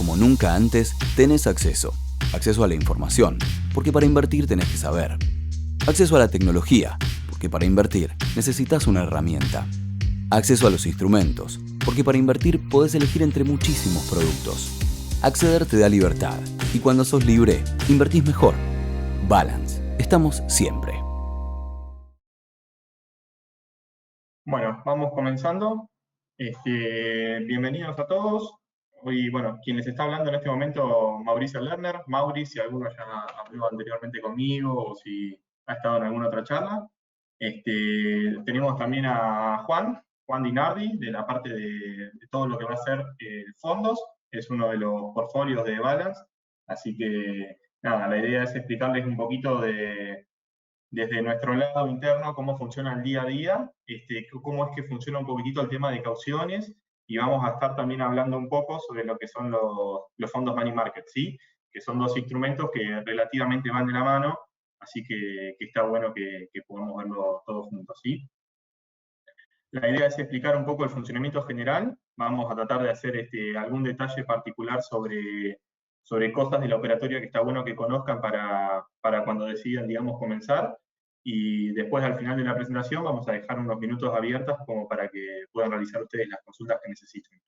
como nunca antes, tenés acceso. Acceso a la información, porque para invertir tenés que saber. Acceso a la tecnología, porque para invertir necesitas una herramienta. Acceso a los instrumentos, porque para invertir podés elegir entre muchísimos productos. Acceder te da libertad, y cuando sos libre, invertís mejor. Balance. Estamos siempre. Bueno, vamos comenzando. Bienvenidos a todos. Hoy, bueno, quien les está hablando en este momento, Mauricio Lerner. Mauri, si alguno ya habló anteriormente conmigo o si ha estado en alguna otra charla. Tenemos también a Juan Dinardi, de la parte de todo lo que va a ser fondos. Es uno de los portfolios de Balance. Así que, nada, la idea es explicarles un poquito desde nuestro lado interno cómo funciona el día a día, cómo es que funciona un poquitito el tema de cauciones, y vamos a estar también hablando un poco sobre lo que son los fondos money market, ¿sí? Que son dos instrumentos que relativamente van de la mano, así que está bueno que podamos verlo todos juntos, ¿sí? La idea es explicar un poco el funcionamiento general. Vamos a tratar de hacer algún detalle particular sobre cosas de la operatoria que está bueno que conozcan para cuando decidan, digamos, comenzar. Y después, al final de la presentación, vamos a dejar unos minutos abiertos como para que puedan realizar ustedes las consultas que necesiten.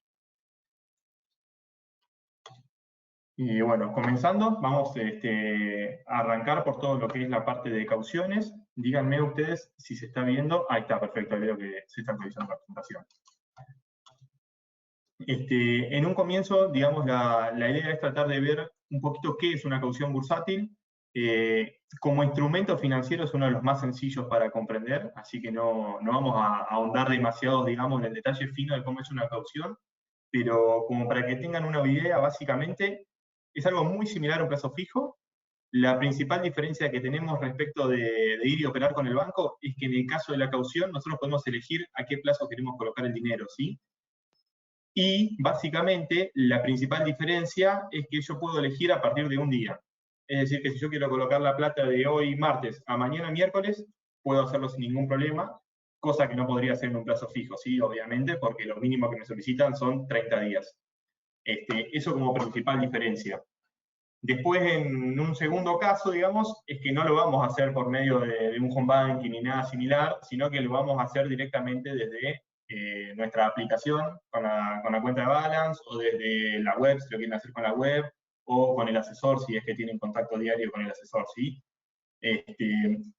Y bueno, comenzando, vamos a arrancar por todo lo que es la parte de cauciones. Díganme ustedes si se está viendo. Ahí está, perfecto, veo que se está actualizando la presentación. En un comienzo, digamos, la idea es tratar de ver un poquito qué es una caución bursátil. Como instrumento financiero es uno de los más sencillos para comprender, así que no vamos a ahondar demasiado, digamos, en el detalle fino de cómo es una caución, pero como para que tengan una idea, básicamente es algo muy similar a un plazo fijo. La principal diferencia que tenemos respecto de ir y operar con el banco es que en el caso de la caución nosotros podemos elegir a qué plazo queremos colocar el dinero, ¿sí? Y básicamente la principal diferencia es que yo puedo elegir a partir de un día. Es decir, que si yo quiero colocar la plata de hoy martes a mañana miércoles, puedo hacerlo sin ningún problema, cosa que no podría hacer en un plazo fijo, ¿sí? Obviamente, porque lo mínimo que me solicitan son 30 días. Eso como principal diferencia. Después, en un segundo caso, digamos, es que no lo vamos a hacer por medio de un home banking ni nada similar, sino que lo vamos a hacer directamente desde nuestra aplicación con la cuenta de Balance, o desde la web, si lo quieren hacer con la web, o con el asesor, si es que tienen contacto diario con el asesor, ¿sí?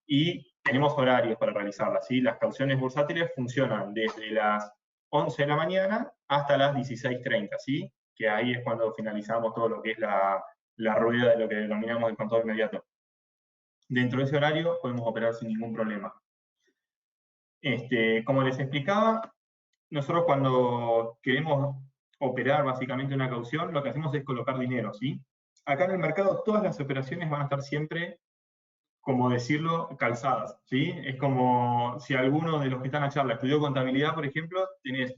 Y tenemos horarios para realizarlas, ¿sí? Las cauciones bursátiles funcionan desde las 11 de la mañana hasta las 16:30, ¿sí? Que ahí es cuando finalizamos todo lo que es la rueda de lo que denominamos el contado inmediato. Dentro de ese horario podemos operar sin ningún problema. Como les explicaba, nosotros cuando queremos operar básicamente una caución, lo que hacemos es colocar dinero, ¿sí? Acá en el mercado todas las operaciones van a estar siempre, como decirlo, calzadas, ¿sí? Es como si alguno de los que están a charla estudió contabilidad, por ejemplo, tenés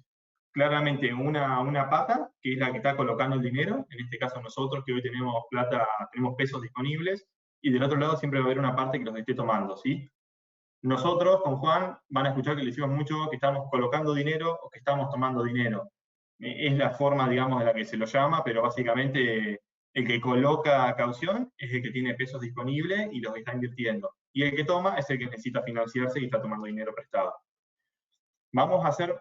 claramente una pata, que es la que está colocando el dinero, en este caso nosotros, que hoy tenemos plata, tenemos pesos disponibles, y del otro lado siempre va a haber una parte que los esté tomando, ¿sí? Nosotros, con Juan, van a escuchar que le decimos mucho que estamos colocando dinero o que estamos tomando dinero. Es la forma, digamos, de la que se lo llama, pero básicamente el que coloca caución es el que tiene pesos disponibles y los está invirtiendo. Y el que toma es el que necesita financiarse y está tomando dinero prestado. Vamos a hacer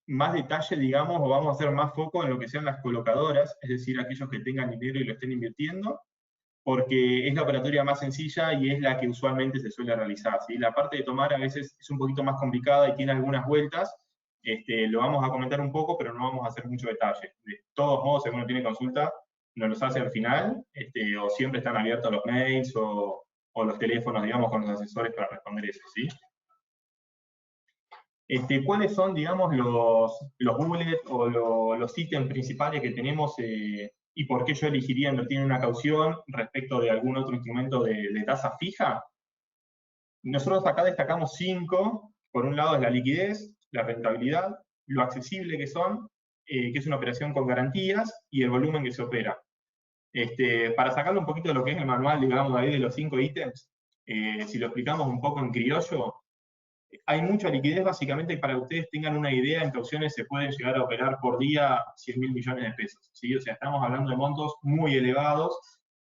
más detalle, digamos, o vamos a hacer más foco en lo que sean las colocadoras, es decir, aquellos que tengan dinero y lo estén invirtiendo, porque es la operatoria más sencilla y es la que usualmente se suele realizar, ¿sí? La parte de tomar a veces es un poquito más complicada y tiene algunas vueltas. Lo vamos a comentar un poco, pero no vamos a hacer mucho detalle. De todos modos, si alguno tiene consulta, nos los hace al final, o siempre están abiertos los mails o los teléfonos, digamos, con los asesores para responder eso, ¿sí? ¿Cuáles son, digamos, los bullets o los ítems principales que tenemos y por qué yo elegiría invertir en una caución respecto de algún otro instrumento de tasa fija? Nosotros acá destacamos 5. Por un lado es la liquidez, la rentabilidad, lo accesible que son, que es una operación con garantías, y el volumen que se opera. Para sacarle un poquito de lo que es el manual, digamos, ahí de los 5 ítems, si lo explicamos un poco en criollo, Hay mucha liquidez, básicamente, para que ustedes tengan una idea, en cauciones se pueden llegar a operar por día 100.000 millones de pesos, ¿sí? O sea, estamos hablando de montos muy elevados,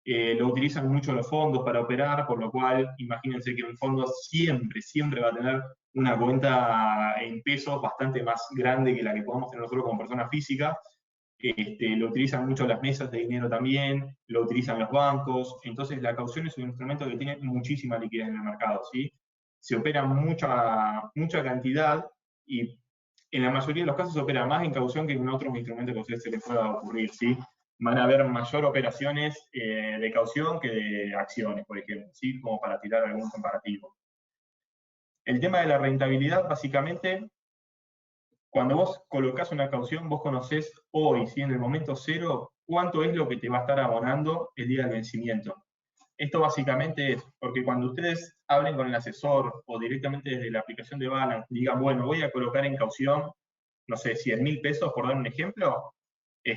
lo utilizan mucho los fondos para operar, por lo cual, imagínense que un fondo siempre va a tener una cuenta en pesos bastante más grande que la que podamos tener nosotros como personas físicas. Lo utilizan mucho las mesas de dinero también, lo utilizan los bancos, entonces la caución es un instrumento que tiene muchísima liquidez en el mercado, ¿sí? Se opera mucha cantidad y en la mayoría de los casos se opera más en caución que en otros instrumentos que a ustedes se les pueda ocurrir, ¿sí? Van a haber mayor operaciones de caución que de acciones, por ejemplo, ¿sí? Como para tirar algún comparativo. El tema de la rentabilidad, básicamente, cuando vos colocás una caución, vos conocés hoy, ¿sí? En el momento cero, cuánto es lo que te va a estar abonando el día del vencimiento. Esto básicamente es porque cuando ustedes hablen con el asesor o directamente desde la aplicación de Balance, digan, bueno, voy a colocar en caución, no sé, 100.000 pesos, por dar un ejemplo,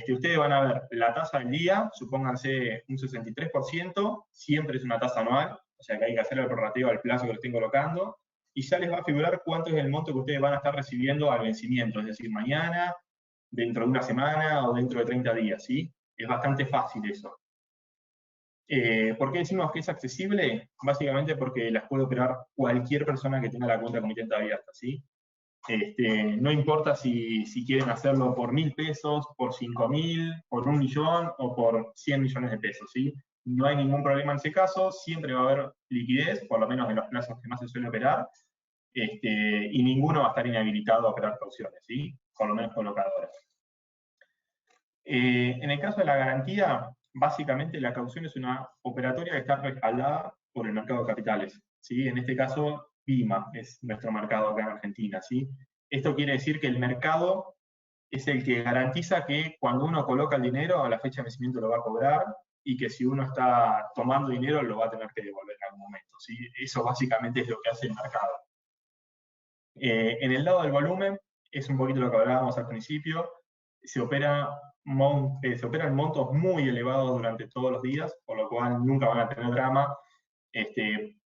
ustedes van a ver la tasa del día, supónganse un 63%, siempre es una tasa anual, o sea que hay que hacer el prorrateo al plazo que lo estén colocando, y ya les va a figurar cuánto es el monto que ustedes van a estar recibiendo al vencimiento, es decir, mañana, dentro de una semana o dentro de 30 días, ¿sí? Es bastante fácil eso. ¿Por qué decimos que es accesible? Básicamente porque las puede operar cualquier persona que tenga la cuenta comitente abierta, ¿sí? No importa si quieren hacerlo por 1.000 pesos, por 5.000, por 1 millón o por 100 millones de pesos, ¿sí? No hay ningún problema en ese caso, siempre va a haber liquidez, por lo menos en los plazos que más se suele operar, y ninguno va a estar inhabilitado a operar cauciones, ¿sí? Por lo menos colocadoras. En el caso de la garantía, básicamente la caución es una operatoria que está respaldada por el mercado de capitales, ¿sí? En este caso, PIMA es nuestro mercado acá en Argentina, ¿sí? Esto quiere decir que el mercado es el que garantiza que cuando uno coloca el dinero, a la fecha de vencimiento lo va a cobrar, y que si uno está tomando dinero, lo va a tener que devolver en algún momento, ¿sí? Eso básicamente es lo que hace el mercado. En el lado del volumen, es un poquito lo que hablábamos al principio, se operan montos muy elevados durante todos los días, por lo cual nunca van a tener drama.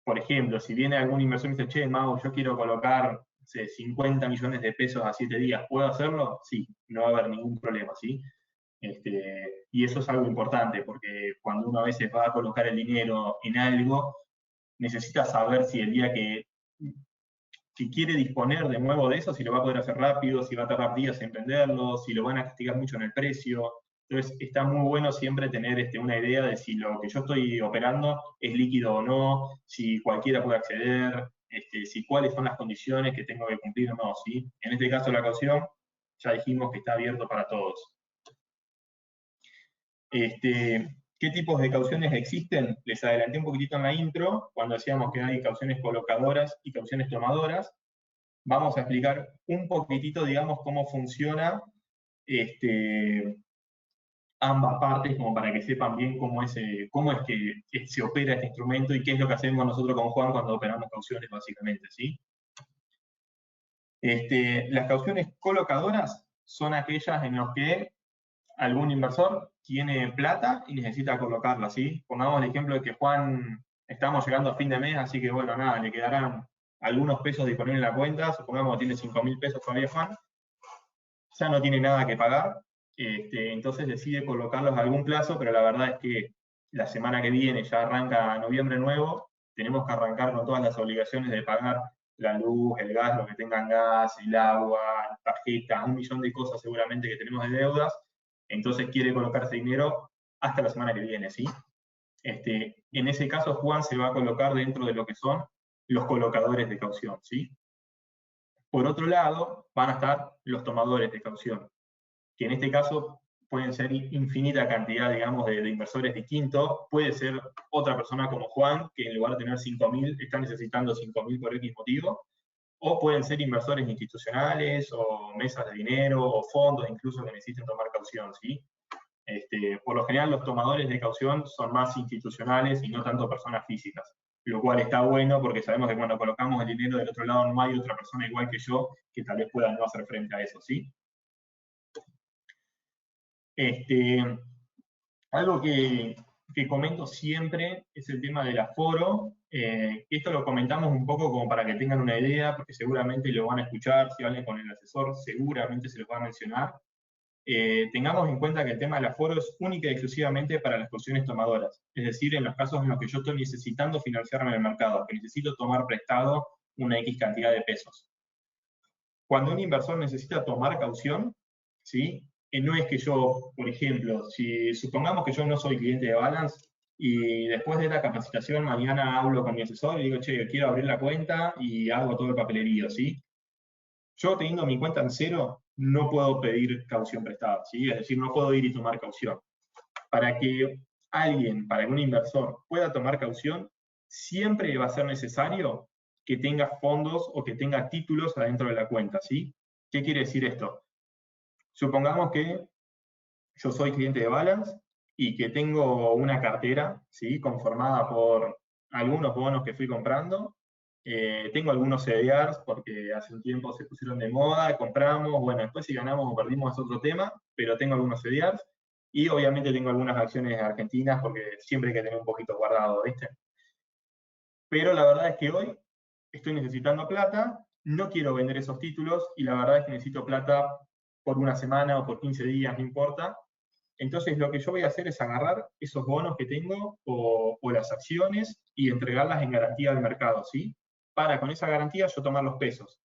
Por ejemplo, si viene algún inversor y dice, che, Mau, yo quiero colocar, no sé, 50 millones de pesos a 7 días, ¿puedo hacerlo? Sí, no va a haber ningún problema, ¿sí? Y eso es algo importante, porque cuando uno a veces va a colocar el dinero en algo, necesita saber si el día que quiere disponer de nuevo de eso, si lo va a poder hacer rápido, si va a tardar días en venderlo, si lo van a castigar mucho en el precio. Entonces está muy bueno siempre tener una idea de si lo que yo estoy operando es líquido o no, si cualquiera puede acceder, si cuáles son las condiciones que tengo que cumplir o no, ¿sí? En este caso la caución, ya dijimos que está abierto para todos. ¿Qué tipos de cauciones existen? Les adelanté un poquitito en la intro, cuando decíamos que hay cauciones colocadoras y cauciones tomadoras. Vamos a explicar un poquitito, digamos, cómo funciona ambas partes, como para que sepan bien cómo es que se opera este instrumento y qué es lo que hacemos nosotros con Juan cuando operamos cauciones, básicamente, ¿sí? Las cauciones colocadoras son aquellas en las que algún inversor tiene plata y necesita colocarla, ¿sí? Pongamos el ejemplo de que Juan, estamos llegando a fin de mes, así que bueno, nada, le quedarán algunos pesos disponibles en la cuenta, supongamos que tiene 5.000 pesos todavía Juan, ya no tiene nada que pagar, entonces decide colocarlos a algún plazo, pero la verdad es que la semana que viene ya arranca noviembre nuevo, tenemos que arrancar con todas las obligaciones de pagar la luz, el gas, lo que tengan gas, el agua, tarjetas, 1 millón de cosas seguramente que tenemos de deudas, entonces quiere colocarse dinero hasta la semana que viene, ¿sí? En ese caso, Juan se va a colocar dentro de lo que son los colocadores de caución, ¿sí? Por otro lado, van a estar los tomadores de caución, que en este caso pueden ser infinita cantidad, digamos, de inversores distintos. Puede ser otra persona como Juan, que en lugar de tener 5.000, está necesitando 5.000 por X motivo, o pueden ser inversores institucionales, o mesas de dinero, o fondos incluso que necesiten tomar caución, ¿sí? Por lo general los tomadores de caución son más institucionales y no tanto personas físicas, lo cual está bueno porque sabemos que cuando colocamos el dinero del otro lado no hay otra persona igual que yo que tal vez pueda no hacer frente a eso, ¿sí? Algo que que comento siempre es el tema del aforo. Esto lo comentamos un poco como para que tengan una idea, porque seguramente lo van a escuchar, si hablan con el asesor, seguramente se los va a mencionar. Tengamos en cuenta que el tema del aforo es única y exclusivamente para las cauciones tomadoras, es decir, en los casos en los que yo estoy necesitando financiarme en el mercado, que necesito tomar prestado una X cantidad de pesos. Cuando un inversor necesita tomar caución, ¿sí? No es que yo, por ejemplo, si supongamos que yo no soy cliente de Balance y después de la capacitación mañana hablo con mi asesor y digo, che, quiero abrir la cuenta y hago todo el papelerío, ¿sí? Yo teniendo mi cuenta en cero, no puedo pedir caución prestada, ¿sí? Es decir, no puedo ir y tomar caución. Para que para que un inversor pueda tomar caución, siempre va a ser necesario que tenga fondos o que tenga títulos adentro de la cuenta, ¿sí? ¿Qué quiere decir esto? Supongamos que yo soy cliente de Balance y que tengo una cartera, ¿sí? Conformada por algunos bonos que fui comprando. Tengo algunos CDRs porque hace un tiempo se pusieron de moda, compramos, bueno, después si ganamos o perdimos es otro tema, pero tengo algunos CDRs y obviamente tengo algunas acciones argentinas porque siempre hay que tener un poquito guardado, ¿viste? Pero la verdad es que hoy estoy necesitando plata, no quiero vender esos títulos y la verdad es que necesito plata por una semana o por 15 días, no importa. Entonces lo que yo voy a hacer es agarrar esos bonos que tengo o las acciones y entregarlas en garantía al mercado, ¿sí? Para con esa garantía yo tomar los pesos.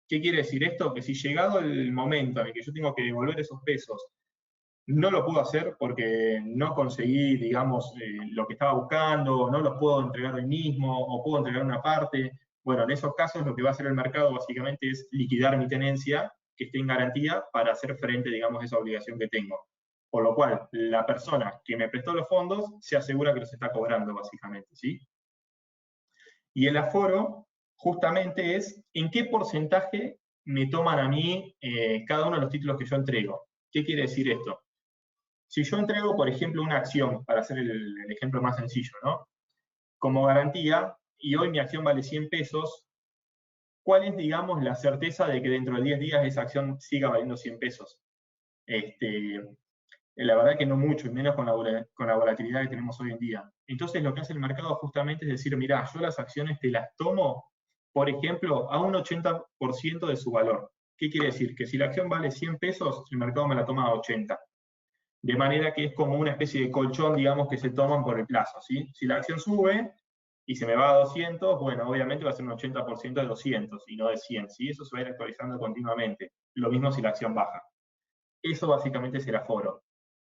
¿Qué quiere decir esto? Que si llegado el momento en el que yo tengo que devolver esos pesos, no lo puedo hacer porque no conseguí, digamos, lo que estaba buscando, no los puedo entregar hoy mismo, o puedo entregar una parte. Bueno, en esos casos lo que va a hacer el mercado básicamente es liquidar mi tenencia que esté en garantía para hacer frente, digamos, a esa obligación que tengo. Por lo cual, la persona que me prestó los fondos se asegura que los está cobrando, básicamente, ¿sí? Y el aforo, justamente, es en qué porcentaje me toman a mí cada uno de los títulos que yo entrego. ¿Qué quiere decir esto? Si yo entrego, por ejemplo, una acción, para hacer el ejemplo más sencillo, ¿no? Como garantía, y hoy mi acción vale 100 pesos, ¿cuál es, digamos, la certeza de que dentro de 10 días esa acción siga valiendo 100 pesos? La verdad que no mucho, y menos con la volatilidad que tenemos hoy en día. Entonces lo que hace el mercado justamente es decir, mirá, yo las acciones te las tomo, por ejemplo, a un 80% de su valor. ¿Qué quiere decir? Que si la acción vale 100 pesos, el mercado me la toma a 80. De manera que es como una especie de colchón, digamos, que se toman por el plazo, ¿sí? Si la acción sube y se me va a 200, bueno, obviamente va a ser un 80% de 200 y no de 100, ¿sí? Eso se va a ir actualizando continuamente. Lo mismo si la acción baja. Eso básicamente es el aforo.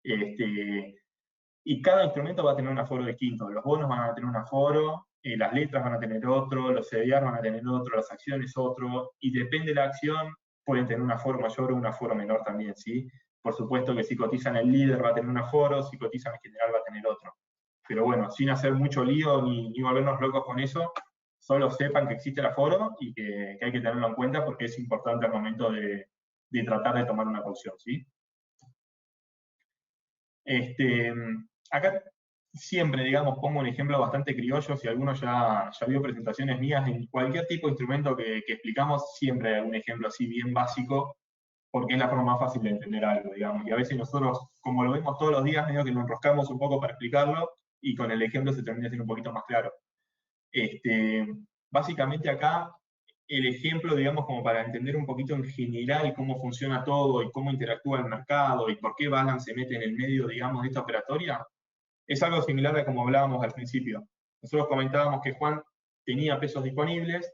Y cada instrumento va a tener un aforo distinto. Los bonos van a tener un aforo, las letras van a tener otro, los CDR van a tener otro, las acciones otro, y depende de la acción, pueden tener un aforo mayor o un aforo menor también, ¿sí? Por supuesto que si cotizan el líder va a tener un aforo, si cotizan el general va a tener otro. Pero bueno, sin hacer mucho lío ni volvernos locos con eso, solo sepan que existe el aforo y que hay que tenerlo en cuenta porque es importante al momento de tratar de tomar una caución, ¿sí? Acá siempre, digamos, pongo un ejemplo bastante criollo, si alguno ya vio presentaciones mías, en cualquier tipo de instrumento que explicamos, siempre hay un ejemplo así bien básico, porque es la forma más fácil de entender algo, digamos. Y a veces nosotros, como lo vemos todos los días, medio que nos enroscamos un poco para explicarlo, y con el ejemplo se termina siendo un poquito más claro. Básicamente acá, el ejemplo, digamos, como para entender un poquito en general cómo funciona todo y cómo interactúa el mercado y por qué Balance se mete en el medio, digamos, de esta operatoria, es algo similar a como hablábamos al principio. Nosotros comentábamos que Juan tenía pesos disponibles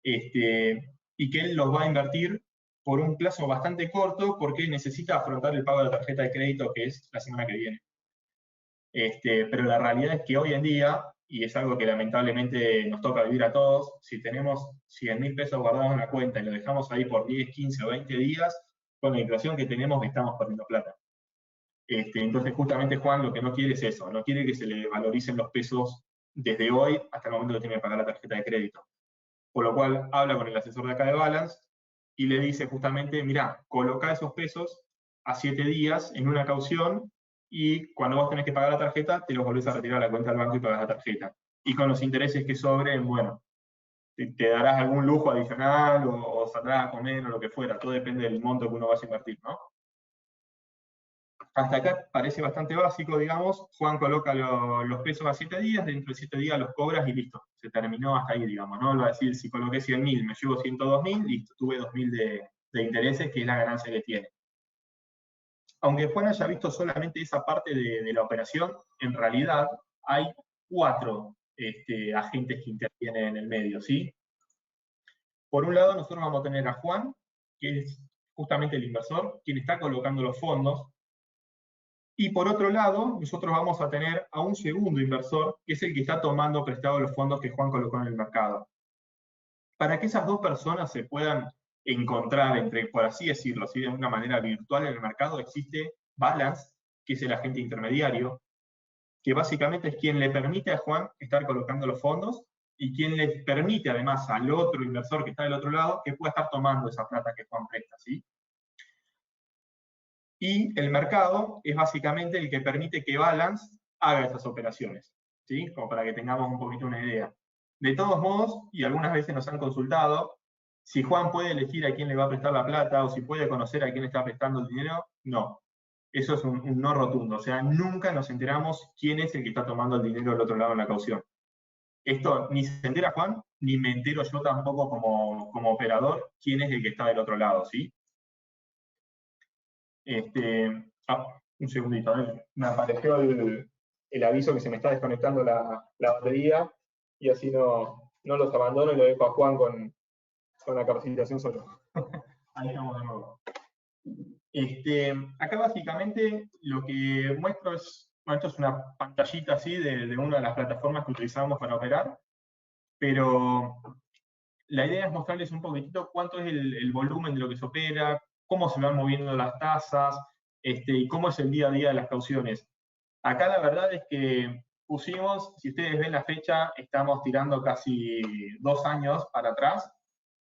y que él los va a invertir por un plazo bastante corto porque necesita afrontar el pago de la tarjeta de crédito que es la semana que viene. Pero la realidad es que hoy en día, y es algo que lamentablemente nos toca vivir a todos, si tenemos 100.000 pesos guardados en la cuenta y lo dejamos ahí por 10, 15 o 20 días, con la inflación que tenemos estamos perdiendo plata. Entonces justamente Juan lo que no quiere es eso, no quiere que se le valoricen los pesos desde hoy hasta el momento que tiene que pagar la tarjeta de crédito. Por lo cual habla con el asesor de acá de Balance y le dice justamente, mira, coloca esos pesos a 7 días en una caución y cuando vos tenés que pagar la tarjeta, te los volvés a retirar a la cuenta del banco y pagás la tarjeta. Y con los intereses que sobren, bueno, te darás algún lujo adicional o saldrás a comer o lo que fuera. Todo depende del monto que uno vaya a invertir, ¿no? Hasta acá parece bastante básico, digamos. Juan coloca los pesos a 7 días, dentro de 7 días los cobras y listo. Se terminó hasta ahí, digamos, ¿no? Va a decir, si coloqué 100.000, me llevo 102.000, listo, tuve 2.000 de intereses, que es la ganancia que tiene. Aunque Juan haya visto solamente esa parte de la operación, en realidad hay 4 agentes que intervienen en el medio, ¿sí? Por un lado, nosotros vamos a tener a Juan, que es justamente el inversor, quien está colocando los fondos. Y por otro lado, nosotros vamos a tener a un segundo inversor, que es el que está tomando prestado los fondos que Juan colocó en el mercado. Para que esas dos personas se puedan encontrar, por así decirlo, ¿sí? De una manera virtual en el mercado, existe Balance, que es el agente intermediario, que básicamente es quien le permite a Juan estar colocando los fondos y quien le permite además al otro inversor que está del otro lado que pueda estar tomando esa plata que Juan presta, ¿sí? Y el mercado es básicamente el que permite que Balance haga esas operaciones, ¿sí? Como para que tengamos un poquito una idea. De todos modos, y algunas veces nos han consultado, si Juan puede elegir a quién le va a prestar la plata o si puede conocer a quién está prestando el dinero, no. Eso es un no rotundo, o sea, nunca nos enteramos quién es el que está tomando el dinero del otro lado en la caución. Esto ni se entera Juan, ni me entero yo tampoco como operador quién es el que está del otro lado, ¿sí? Un segundito, me apareció el aviso que se me está desconectando la batería y así no los abandono y lo dejo a Juan con la capacitación solo. Ahí estamos de nuevo. Acá básicamente lo que muestro es, bueno, esto es una pantallita así de una de las plataformas que utilizamos para operar, pero la idea es mostrarles un poquitito cuánto es el volumen de lo que se opera, cómo se van moviendo las tasas, y cómo es el día a día de las cauciones. Acá la verdad es que pusimos, si ustedes ven la fecha, estamos tirando casi 2 años para atrás.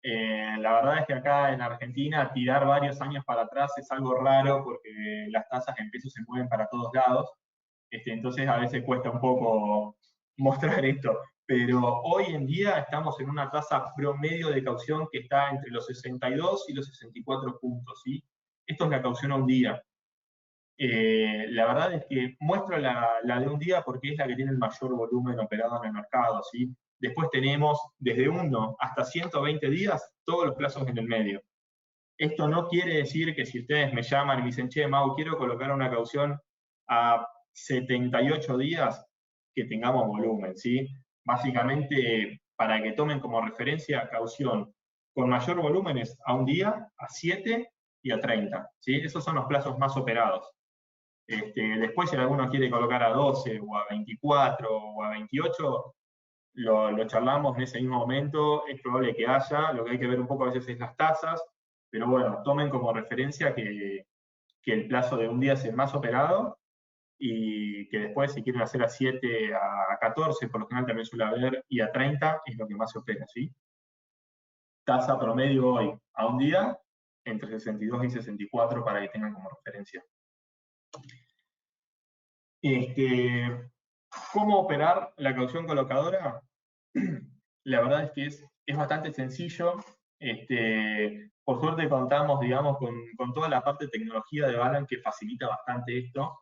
La verdad es que acá en Argentina tirar varios años para atrás es algo raro porque las tasas en pesos se mueven para todos lados. Entonces a veces cuesta un poco mostrar esto. Pero hoy en día estamos en una tasa promedio de caución que está entre los 62 y los 64 puntos, ¿sí? Esto es la caución a un día. La verdad es que muestro la de un día porque es la que tiene el mayor volumen operado en el mercado, ¿sí? Después tenemos desde 1 hasta 120 días todos los plazos en el medio. Esto no quiere decir que si ustedes me llaman y me dicen, che, Mau, quiero colocar una caución a 78 días, que tengamos volumen, ¿sí? Básicamente, para que tomen como referencia, caución con mayor volumen es a un día, a 7 y a 30, ¿sí? Esos son los plazos más operados. Después, si alguno quiere colocar a 12 o a 24 o a 28, lo charlamos en ese mismo momento, es probable que haya, lo que hay que ver un poco a veces es las tasas, pero bueno, tomen como referencia que el plazo de un día es el más operado y que después si quieren hacer a 7, a 14, por lo general también suele haber, y a 30 es lo que más se opera, ¿sí? Tasa promedio hoy a un día entre 62 y 64 para que tengan como referencia. ¿Cómo operar la caución colocadora? La verdad es que es bastante sencillo. Por suerte contamos, digamos, con toda la parte de tecnología de Balance que facilita bastante esto.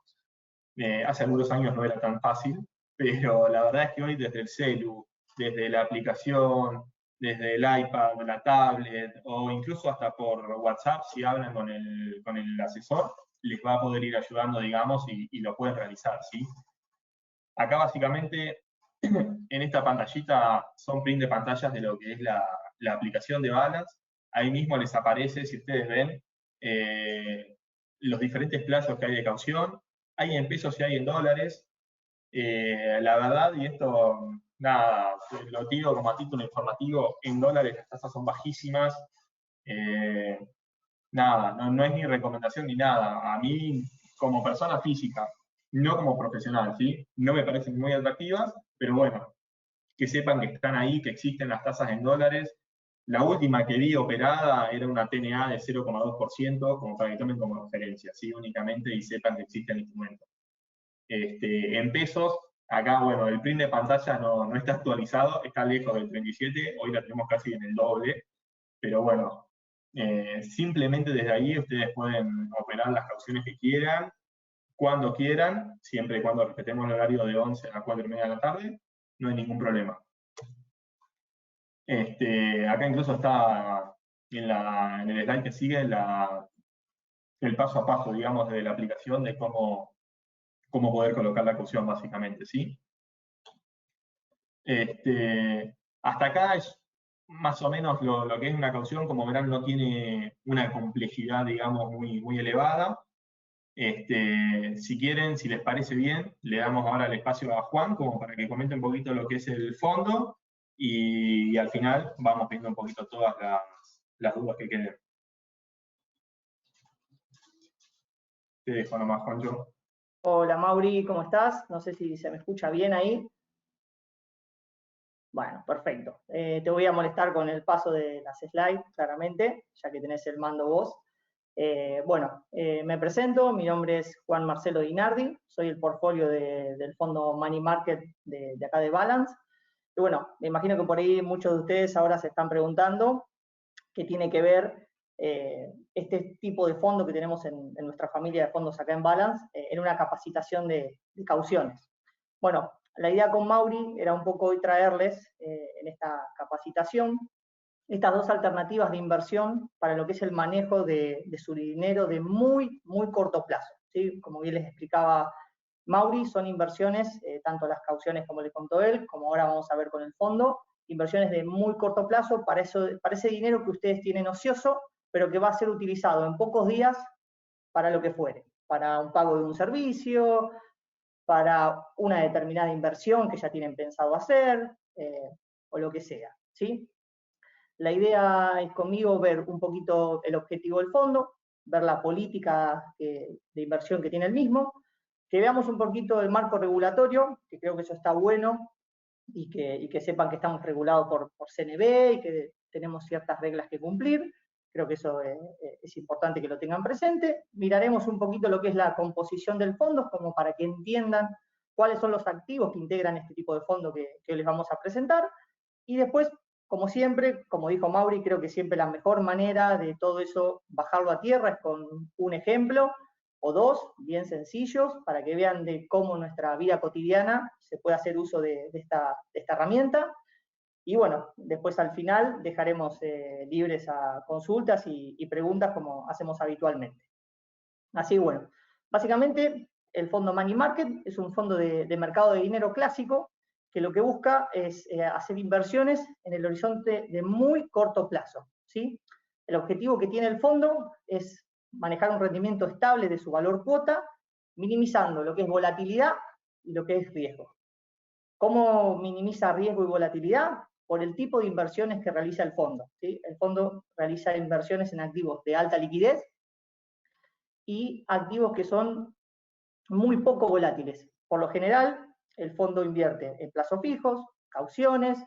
Hace algunos años no era tan fácil, pero la verdad es que hoy desde el celu, desde la aplicación, desde el iPad, la tablet, o incluso hasta por WhatsApp, si hablan con el asesor, les va a poder ir ayudando, digamos, y lo pueden realizar, ¿sí? Acá básicamente, en esta pantallita, son print de pantallas de lo que es la aplicación de Balance. Ahí mismo les aparece, si ustedes ven, los diferentes plazos que hay de caución. Hay en pesos y hay en dólares. La verdad, y esto, nada, lo tiro como a título informativo, en dólares las tasas son bajísimas. Nada, no es ni recomendación ni nada. A mí, como persona física, no como profesional, ¿sí? No me parecen muy atractivas, pero bueno, que sepan que están ahí, que existen las tasas en dólares. La última que vi operada era una TNA de 0,2%, como para que tomen como referencia, ¿sí? Únicamente, y sepan que existe el instrumento. En pesos, acá, bueno, el print de pantalla no está actualizado, está lejos del 37, hoy la tenemos casi en el doble, pero bueno, simplemente desde ahí ustedes pueden operar las cauciones que quieran cuando quieran, siempre y cuando respetemos el horario de 11 a 4:30 de la tarde, no hay ningún problema. Acá incluso está en el slide que sigue el paso a paso, digamos, de la aplicación de cómo poder colocar la caución, básicamente, ¿sí? Hasta acá es más o menos lo que es una caución. Como verán, no tiene una complejidad, digamos, muy elevada. Si quieren, si les parece bien, le damos ahora el espacio a Juan, como para que comente un poquito lo que es el fondo, y al final vamos viendo un poquito todas las dudas que queden. Te dejo nomás, Juancho. Hola Mauri, ¿cómo estás? No sé si se me escucha bien ahí. Bueno, perfecto. Te voy a molestar con el paso de las slides, claramente, ya que tenés el mando vos. Me presento, mi nombre es Juan Marcelo Dinardi, soy el portfolio del fondo Money Market de acá de Balance. Y bueno, me imagino que por ahí muchos de ustedes ahora se están preguntando qué tiene que ver este tipo de fondo que tenemos en nuestra familia de fondos acá en Balance, en una capacitación de cauciones. Bueno, la idea con Mauri era un poco hoy traerles en esta capacitación estas dos alternativas de inversión para lo que es el manejo de su dinero de muy corto plazo, ¿sí? Como bien les explicaba Mauri, son inversiones, tanto las cauciones como le contó él, como ahora vamos a ver con el fondo, inversiones de muy corto plazo para ese dinero que ustedes tienen ocioso, pero que va a ser utilizado en pocos días para lo que fuere, para un pago de un servicio, para una determinada inversión que ya tienen pensado hacer, o lo que sea, ¿sí? La idea es conmigo ver un poquito el objetivo del fondo, ver la política de inversión que tiene el mismo, que veamos un poquito el marco regulatorio, que creo que eso está bueno, y que sepan que estamos regulados por CNB y que tenemos ciertas reglas que cumplir. Creo que eso es importante que lo tengan presente. Miraremos un poquito lo que es la composición del fondo, como para que entiendan cuáles son los activos que integran este tipo de fondo que les vamos a presentar. Y después, como siempre, como dijo Mauri, creo que siempre la mejor manera de todo eso, bajarlo a tierra, es con un ejemplo o dos, bien sencillos, para que vean de cómo nuestra vida cotidiana se puede hacer uso de esta herramienta. Y bueno, después al final dejaremos libres a consultas y preguntas como hacemos habitualmente. Así bueno, básicamente el fondo Money Market es un fondo de mercado de dinero clásico que lo que busca es hacer inversiones en el horizonte de muy corto plazo, ¿sí? El objetivo que tiene el fondo es manejar un rendimiento estable de su valor cuota, minimizando lo que es volatilidad y lo que es riesgo. ¿Cómo minimiza riesgo y volatilidad? Por el tipo de inversiones que realiza el fondo, ¿sí? El fondo realiza inversiones en activos de alta liquidez y activos que son muy poco volátiles. Por lo general, el fondo invierte en plazos fijos, cauciones,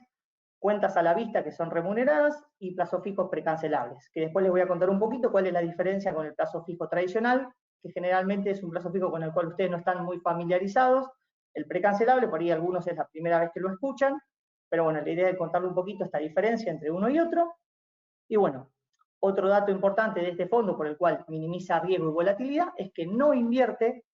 cuentas a la vista que son remuneradas y plazos fijos precancelables, que después les voy a contar un poquito cuál es la diferencia con el plazo fijo tradicional, que generalmente es un plazo fijo con el cual ustedes no están muy familiarizados. El precancelable, por ahí algunos es la primera vez que lo escuchan, pero bueno, la idea es contarle un poquito esta diferencia entre uno y otro. Y bueno, otro dato importante de este fondo, por el cual minimiza riesgo y volatilidad, es que no invierte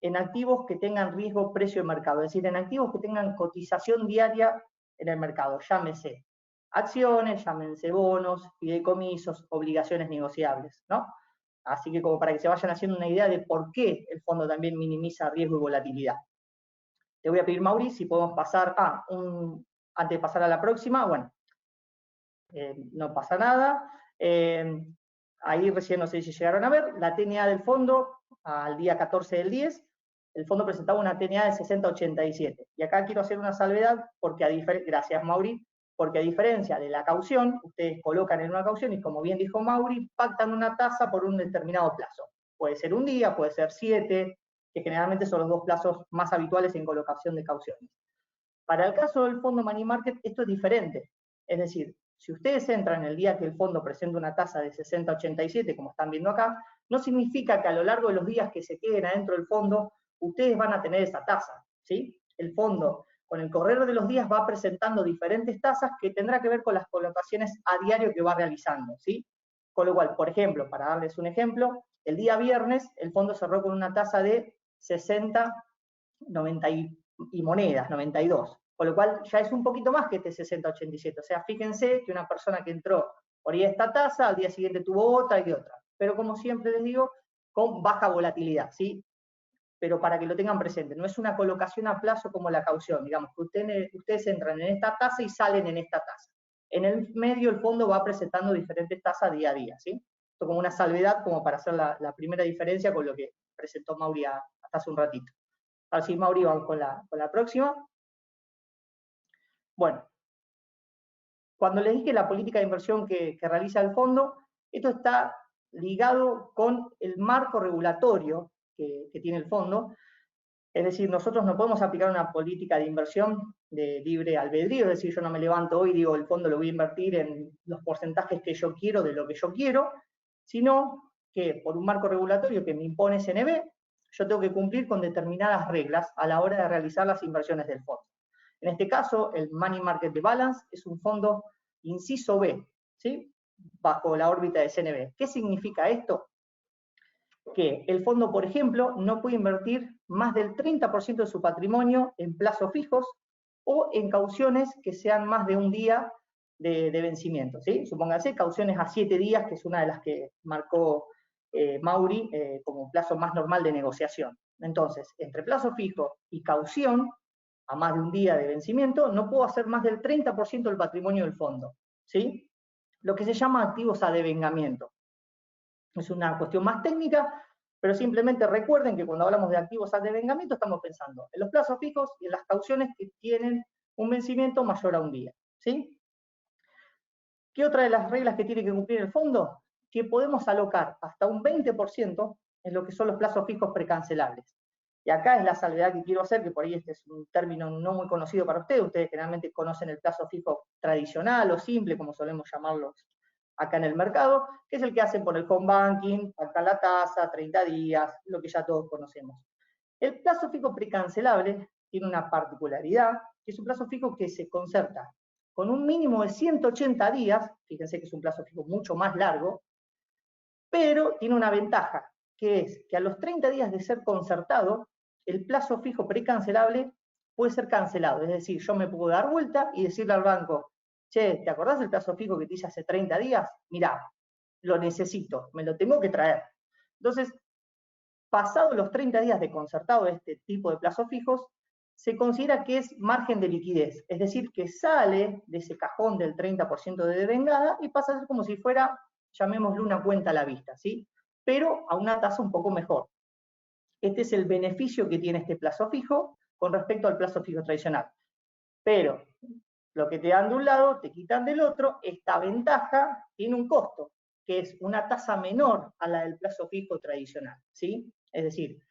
en activos que tengan riesgo precio de mercado, es decir, en activos que tengan cotización diaria en el mercado, llámese acciones, llámense bonos, fideicomisos, obligaciones negociables, ¿no? Así que como para que se vayan haciendo una idea de por qué el fondo también minimiza riesgo y volatilidad. Te voy a pedir, Mauri, si podemos pasar antes de pasar a la próxima, bueno, no pasa nada. Ahí recién no sé si llegaron a ver, la TNA del fondo, al día 14 del 10, el fondo presentaba una TNA de 60,87. Y acá quiero hacer una salvedad, porque gracias Mauri, porque a diferencia de la caución, ustedes colocan en una caución y como bien dijo Mauri, pactan una tasa por un determinado plazo. Puede ser un día, puede ser 7, que generalmente son los dos plazos más habituales en colocación de cauciones. Para el caso del fondo Money Market, esto es diferente. Es decir, si ustedes entran el día que el fondo presenta una tasa de 60,87, como están viendo acá, no significa que a lo largo de los días que se queden adentro del fondo, ustedes van a tener esa tasa, ¿sí? El fondo, con el correr de los días, va presentando diferentes tasas que tendrá que ver con las colocaciones a diario que va realizando, ¿sí? Con lo cual, por ejemplo, para darles un ejemplo, el día viernes el fondo cerró con una tasa de 60, 90 y monedas, 92. Con lo cual ya es un poquito más que este 60-87. O sea, fíjense que una persona que entró por ahí esta tasa, al día siguiente tuvo otra y otra. Pero como siempre les digo, con baja volatilidad, ¿sí? Pero para que lo tengan presente, no es una colocación a plazo como la caución, digamos, que ustedes entran en esta tasa y salen en esta tasa. En el medio el fondo va presentando diferentes tasas día a día, ¿sí? Esto como una salvedad, como para hacer la primera diferencia con lo que presentó Mauri hasta hace un ratito. Ahora sí, Mauri, vamos con la próxima. Bueno, cuando les dije la política de inversión que realiza el fondo, esto está ligado con el marco regulatorio que tiene el fondo. Es decir, nosotros no podemos aplicar una política de inversión de libre albedrío, es decir, yo no me levanto hoy y digo, el fondo lo voy a invertir en los porcentajes que yo quiero de lo que yo quiero, sino que por un marco regulatorio que me impone CNB, yo tengo que cumplir con determinadas reglas a la hora de realizar las inversiones del fondo. En este caso, el Money Market de Balance es un fondo inciso B, ¿sí? Bajo la órbita de CNB. ¿Qué significa esto? Que el fondo, por ejemplo, no puede invertir más del 30% de su patrimonio en plazos fijos o en cauciones que sean más de un día de vencimiento, ¿sí? Supónganse cauciones a 7 días, que es una de las que marcó Mauri como plazo más normal de negociación. Entonces, entre plazo fijo y caución, a más de un día de vencimiento, no puedo hacer más del 30% del patrimonio del fondo, ¿sí? Lo que se llama activos a devengamiento. Es una cuestión más técnica, pero simplemente recuerden que cuando hablamos de activos a devengamiento estamos pensando en los plazos fijos y en las cauciones que tienen un vencimiento mayor a un día, ¿sí? ¿Qué otra de las reglas que tiene que cumplir el fondo? Que podemos alocar hasta un 20% en lo que son los plazos fijos precancelables. Y acá es la salvedad que quiero hacer, que por ahí este es un término no muy conocido para ustedes generalmente conocen el plazo fijo tradicional o simple, como solemos llamarlos acá en el mercado, que es el que hacen por el home banking, pactan la tasa, 30 días, lo que ya todos conocemos. El plazo fijo precancelable tiene una particularidad, que es un plazo fijo que se concerta con un mínimo de 180 días, fíjense que es un plazo fijo mucho más largo, pero tiene una ventaja, que es que a los 30 días de ser concertado, el plazo fijo precancelable puede ser cancelado, es decir, yo me puedo dar vuelta y decirle al banco, che, ¿te acordás del plazo fijo que te hice hace 30 días? Mirá, lo necesito, me lo tengo que traer. Entonces, pasados los 30 días de concertado de este tipo de plazos fijos, se considera que es margen de liquidez, es decir, que sale de ese cajón del 30% de devengada y pasa a ser como si fuera, llamémosle una cuenta a la vista, ¿sí? Pero a una tasa un poco mejor. Este es el beneficio que tiene este plazo fijo con respecto al plazo fijo tradicional. Pero lo que te dan de un lado, te quitan del otro, esta ventaja tiene un costo, que es una tasa menor a la del plazo fijo tradicional, ¿sí? Es decir,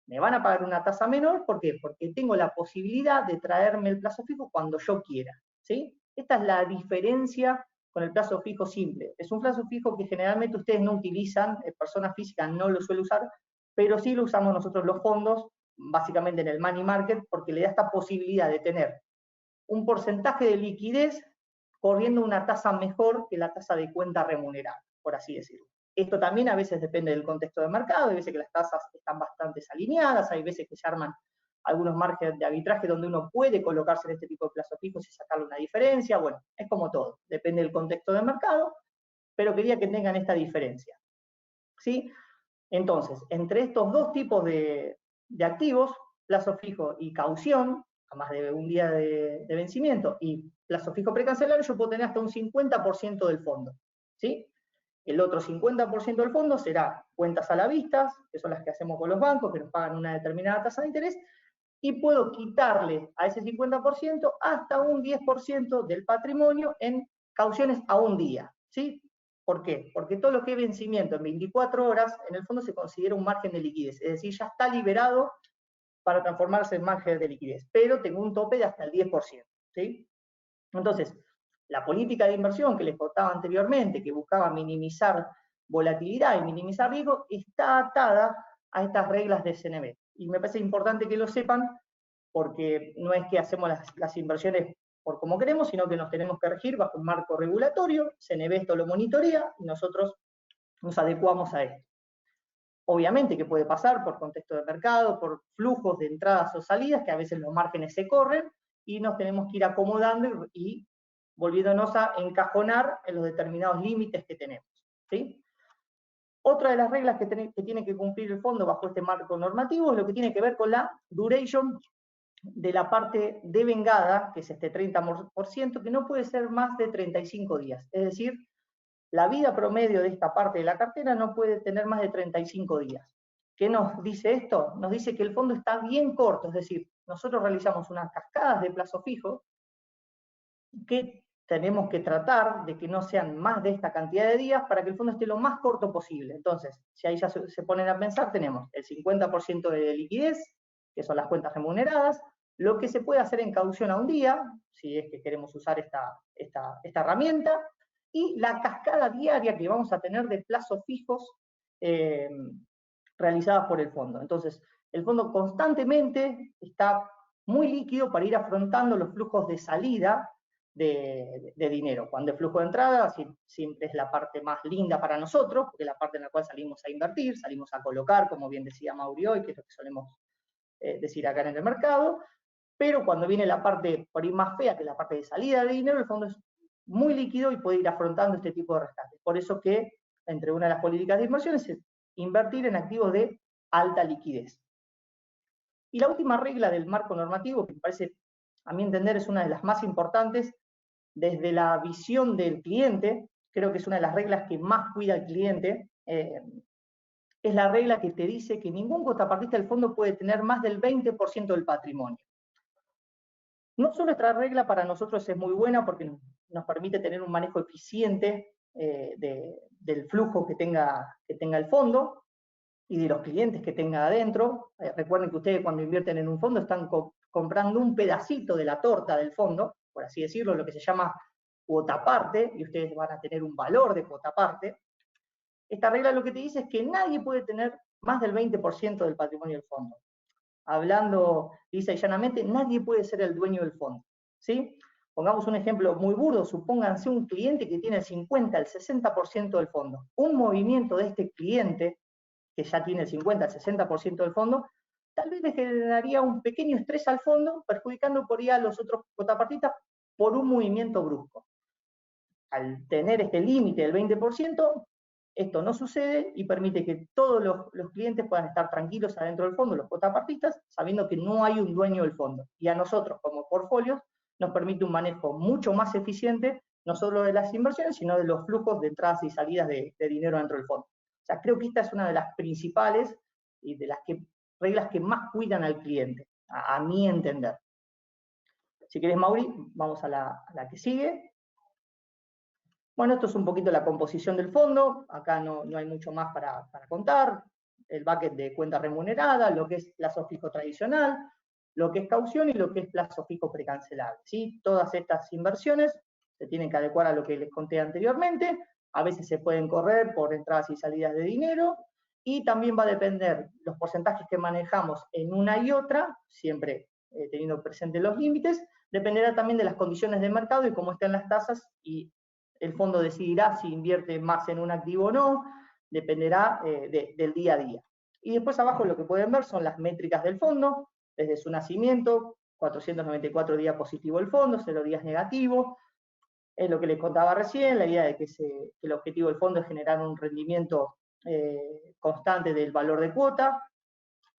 me van a pagar una tasa menor, ¿por qué? Porque tengo la posibilidad de traerme el plazo fijo cuando yo quiera, ¿sí? Esta es la diferencia con el plazo fijo simple. Es un plazo fijo que generalmente ustedes no utilizan, personas físicas no lo suelen usar, pero sí lo usamos nosotros los fondos, básicamente en el money market, porque le da esta posibilidad de tener un porcentaje de liquidez corriendo una tasa mejor que la tasa de cuenta remunerada, por así decirlo. Esto también a veces depende del contexto del mercado, hay veces que las tasas están bastante alineadas, hay veces que se arman algunos márgenes de arbitraje donde uno puede colocarse en este tipo de plazos fijos y sacarle una diferencia. Bueno, es como todo, depende del contexto del mercado, pero quería que tengan esta diferencia, ¿sí? Entonces, entre estos dos tipos de activos, plazo fijo y caución, a más de un día de vencimiento, y plazo fijo precancelario, yo puedo tener hasta un 50% del fondo, ¿sí? El otro 50% del fondo será cuentas a la vista, que son las que hacemos con los bancos, que nos pagan una determinada tasa de interés, y puedo quitarle a ese 50% hasta un 10% del patrimonio en cauciones a un día, ¿sí? ¿Por qué? Porque todo lo que es vencimiento en 24 horas, en el fondo se considera un margen de liquidez, es decir, ya está liberado para transformarse en margen de liquidez, pero tengo un tope de hasta el 10%, ¿sí? Entonces, la política de inversión que les contaba anteriormente, que buscaba minimizar volatilidad y minimizar riesgo, está atada a estas reglas de CNB. Y me parece importante que lo sepan, porque no es que hacemos las inversiones por como queremos, sino que nos tenemos que regir bajo un marco regulatorio, CNB esto lo monitorea y nosotros nos adecuamos a esto. Obviamente que puede pasar por contexto de mercado, por flujos de entradas o salidas, que a veces los márgenes se corren y nos tenemos que ir acomodando y volviéndonos a encajonar en los determinados límites que tenemos, ¿sí? Otra de las reglas que tiene que cumplir el fondo bajo este marco normativo es lo que tiene que ver con la duration de la parte devengada, que es este 30%, que no puede ser más de 35 días. Es decir, la vida promedio de esta parte de la cartera no puede tener más de 35 días. ¿Qué nos dice esto? Nos dice que el fondo está bien corto, es decir, nosotros realizamos unas cascadas de plazo fijo que tenemos que tratar de que no sean más de esta cantidad de días para que el fondo esté lo más corto posible. Entonces, si ahí ya se ponen a pensar, tenemos el 50% de liquidez, que son las cuentas remuneradas, lo que se puede hacer en caución a un día, si es que queremos usar esta herramienta, y la cascada diaria que vamos a tener de plazos fijos realizadas por el fondo. Entonces, el fondo constantemente está muy líquido para ir afrontando los flujos de salida de dinero. Cuando el flujo de entrada siempre es la parte más linda para nosotros, porque es la parte en la cual salimos a invertir, salimos a colocar, como bien decía Mauri hoy, que es lo que solemos decir acá en el mercado, pero cuando viene la parte por ahí más fea, que es la parte de salida de dinero, el fondo es muy líquido y puede ir afrontando este tipo de rescates. Por eso que entre una de las políticas de inversiones es invertir en activos de alta liquidez. Y la última regla del marco normativo, que me parece, a mi entender, es una de las más importantes, desde la visión del cliente, creo que es una de las reglas que más cuida al cliente, es la regla que te dice que ningún contrapartista del fondo puede tener más del 20% del patrimonio. No solo esta regla para nosotros es muy buena porque nos permite tener un manejo eficiente del flujo que tenga el fondo y de los clientes que tenga adentro. Recuerden que ustedes cuando invierten en un fondo están comprando un pedacito de la torta del fondo, por así decirlo, lo que se llama cuota parte, y ustedes van a tener un valor de cuota parte. Esta regla lo que te dice es que nadie puede tener más del 20% del patrimonio del fondo. Hablando lisa y llanamente, nadie puede ser el dueño del fondo, ¿sí? Pongamos un ejemplo muy burdo, supónganse un cliente que tiene el 50, el 60% del fondo. Un movimiento de este cliente, que ya tiene el 50, el 60% del fondo, tal vez le generaría un pequeño estrés al fondo, perjudicando por ahí a los otros contrapartistas por un movimiento brusco. Al tener este límite del 20%, esto no sucede y permite que todos los clientes puedan estar tranquilos adentro del fondo, los contrapartistas, sabiendo que no hay un dueño del fondo. Y a nosotros, como portfolios, nos permite un manejo mucho más eficiente, no solo de las inversiones, sino de los flujos de entradas y salidas de dinero dentro del fondo. O sea, creo que esta es una de las principales y de las reglas que más cuidan al cliente, a mi entender. Si querés, Mauri, vamos a la que sigue. Bueno, esto es un poquito la composición del fondo, acá no hay mucho más para contar, el bucket de cuenta remunerada, lo que es plazo fijo tradicional, lo que es caución y lo que es plazo fijo precancelable, ¿sí? Todas estas inversiones se tienen que adecuar a lo que les conté anteriormente, a veces se pueden correr por entradas y salidas de dinero, y también va a depender los porcentajes que manejamos en una y otra, siempre teniendo presente los límites, dependerá también de las condiciones de mercado y cómo estén las tasas, y el fondo decidirá si invierte más en un activo o no, dependerá del día a día. Y después abajo lo que pueden ver son las métricas del fondo, desde su nacimiento, 494 días positivo el fondo, 0 días negativo, es lo que les contaba recién, la idea de que el objetivo del fondo es generar un rendimiento constante del valor de cuota,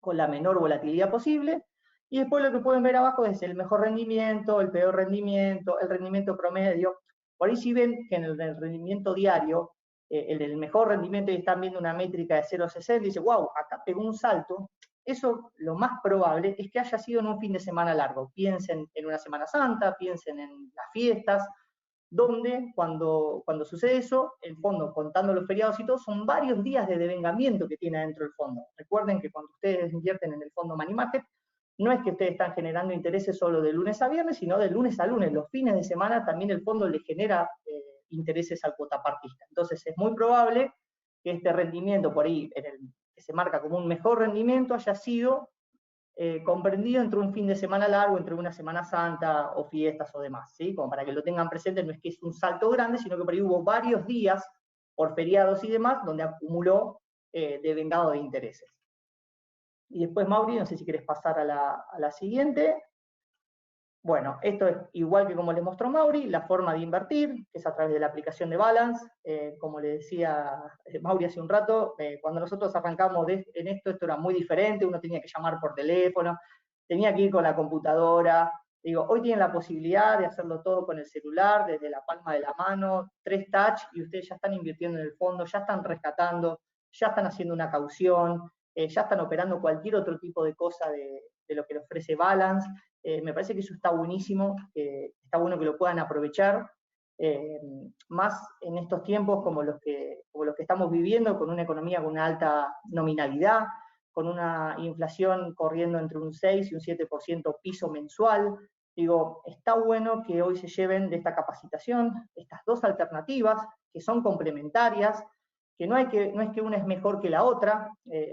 con la menor volatilidad posible, y después lo que pueden ver abajo es el mejor rendimiento, el peor rendimiento, el rendimiento promedio. Por ahí si ven que en el rendimiento diario, el mejor rendimiento, y están viendo una métrica de 0,60, y dice, wow, acá pegó un salto, eso lo más probable es que haya sido en un fin de semana largo. Piensen en una Semana Santa, piensen en las fiestas, donde cuando sucede eso, el fondo, contando los feriados y todo, son varios días de devengamiento que tiene adentro el fondo. Recuerden que cuando ustedes invierten en el fondo Money Market, no es que ustedes están generando intereses solo de lunes a viernes, sino de lunes a lunes. Los fines de semana también el fondo le genera intereses al cuotapartista. Entonces es muy probable que este rendimiento por ahí, que se marca como un mejor rendimiento, haya sido comprendido entre un fin de semana largo, entre una Semana Santa o fiestas o demás, ¿sí? Como para que lo tengan presente, no es que es un salto grande, sino que por ahí hubo varios días por feriados y demás donde acumuló de vengado de intereses. Y después, Mauri, no sé si querés pasar a la siguiente. Bueno, esto es igual que como les mostró Mauri, la forma de invertir, que es a través de la aplicación de Balance. Como le decía Mauri hace un rato, cuando nosotros arrancamos en esto era muy diferente, uno tenía que llamar por teléfono, tenía que ir con la computadora. Digo, hoy tienen la posibilidad de hacerlo todo con el celular, desde la palma de la mano, 3 touch, y ustedes ya están invirtiendo en el fondo, ya están rescatando, ya están haciendo una caución, ya están operando cualquier otro tipo de cosa de lo que le ofrece Balance. Me parece que eso está buenísimo, está bueno que lo puedan aprovechar, más en estos tiempos como los que estamos viviendo, con una economía con una alta nominalidad, con una inflación corriendo entre un 6 y un 7% piso mensual. Digo, está bueno que hoy se lleven de esta capacitación estas dos alternativas que son complementarias, que no es que una es mejor que la otra,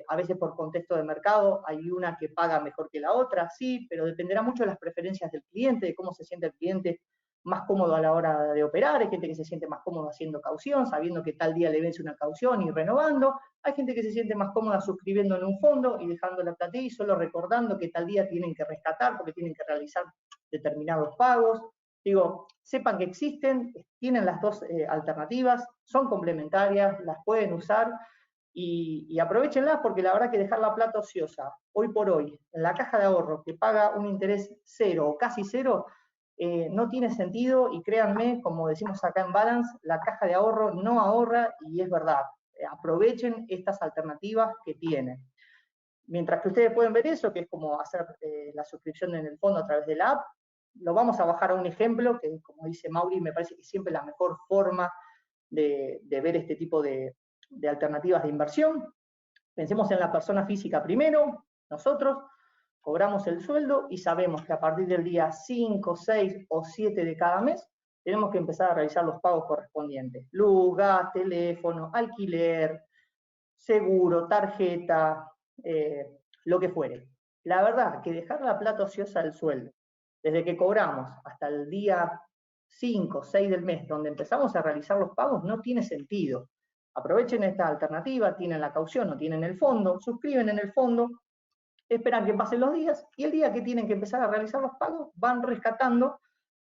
a veces por contexto de mercado hay una que paga mejor que la otra, sí, pero dependerá mucho de las preferencias del cliente, de cómo se siente el cliente más cómodo a la hora de operar. Hay gente que se siente más cómodo haciendo caución, sabiendo que tal día le vence una caución y renovando. Hay gente que se siente más cómoda suscribiendo en un fondo y dejando la plata y solo recordando que tal día tienen que rescatar porque tienen que realizar determinados pagos. Digo, sepan que existen, tienen las dos alternativas, son complementarias, las pueden usar y aprovechenlas, porque la verdad que dejar la plata ociosa hoy por hoy en la caja de ahorro que paga un interés cero o casi cero, no tiene sentido. Y créanme, como decimos acá en Balance, la caja de ahorro no ahorra, y es verdad. Aprovechen estas alternativas que tienen. Mientras que ustedes pueden ver eso, que es como hacer la suscripción en el fondo a través de la app, lo vamos a bajar a un ejemplo, que como dice Mauri, me parece que siempre es la mejor forma de ver este tipo de alternativas de inversión. Pensemos en la persona física primero. Nosotros cobramos el sueldo y sabemos que a partir del día 5, 6 o 7 de cada mes tenemos que empezar a realizar los pagos correspondientes. Luz, gas, teléfono, alquiler, seguro, tarjeta, lo que fuere. La verdad que dejar la plata ociosa del sueldo, desde que cobramos hasta el día 5, 6 del mes, donde empezamos a realizar los pagos, no tiene sentido. Aprovechen esta alternativa, tienen la caución o tienen el fondo, suscriben en el fondo, esperan que pasen los días y el día que tienen que empezar a realizar los pagos, van rescatando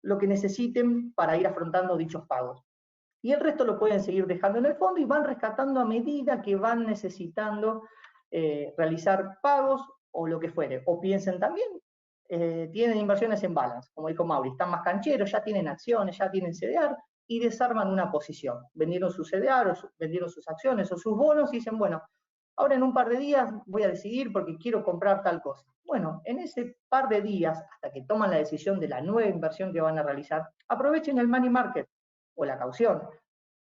lo que necesiten para ir afrontando dichos pagos. Y el resto lo pueden seguir dejando en el fondo y van rescatando a medida que van necesitando realizar pagos o lo que fuere. O piensen también, tienen inversiones en Balance, como dijo Mauri, están más cancheros, ya tienen acciones, ya tienen CDR, y desarman una posición. Vendieron su CDR, vendieron sus acciones o sus bonos y dicen, bueno, ahora en un par de días voy a decidir porque quiero comprar tal cosa. Bueno, en ese par de días, hasta que toman la decisión de la nueva inversión que van a realizar, aprovechen el money market o la caución.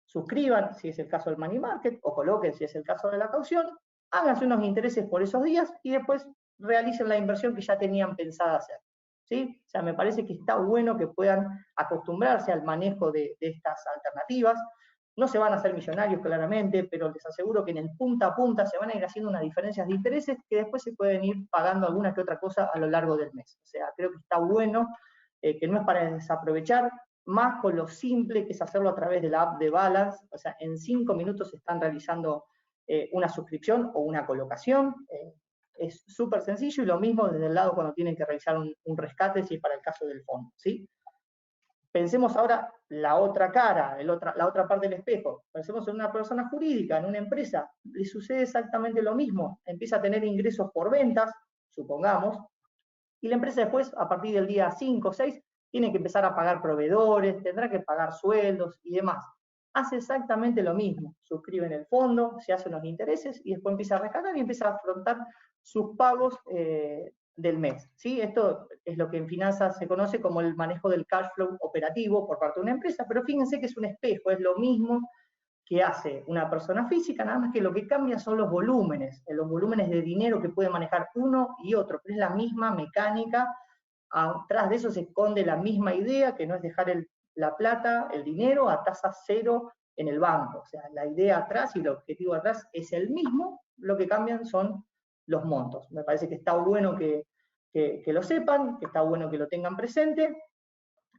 Suscriban si es el caso del money market, o coloquen si es el caso de la caución, háganse unos intereses por esos días y después realicen la inversión que ya tenían pensada hacer. ¿Sí? O sea, me parece que está bueno que puedan acostumbrarse al manejo de estas alternativas. No se van a hacer millonarios, claramente, pero les aseguro que en el punta a punta se van a ir haciendo unas diferencias de intereses que después se pueden ir pagando alguna que otra cosa a lo largo del mes. O sea, creo que está bueno, que no es para desaprovechar, más con lo simple que es hacerlo a través de la app de Balance. O sea, en 5 minutos están realizando una suscripción o una colocación. Es súper sencillo, y lo mismo desde el lado cuando tienen que realizar un rescate, si es para el caso del fondo, ¿sí? Pensemos ahora la otra cara, la otra parte del espejo. Pensemos en una persona jurídica, en una empresa. Le sucede exactamente lo mismo. Empieza a tener ingresos por ventas, supongamos, y la empresa después, a partir del día 5 o 6, tiene que empezar a pagar proveedores, tendrá que pagar sueldos y demás. Hace exactamente lo mismo. Suscribe en el fondo, se hacen los intereses y después empieza a rescatar y empieza a afrontar sus pagos del mes. ¿Sí? Esto es lo que en finanzas se conoce como el manejo del cash flow operativo por parte de una empresa, pero fíjense que es un espejo, es lo mismo que hace una persona física, nada más que lo que cambia son los volúmenes de dinero que puede manejar uno y otro, pero es la misma mecánica. Atrás de eso se esconde la misma idea, que no es dejar la plata, el dinero, a tasa cero en el banco. O sea, la idea atrás y el objetivo atrás es el mismo, lo que cambian son los montos. Me parece que está bueno que lo sepan, que está bueno que lo tengan presente,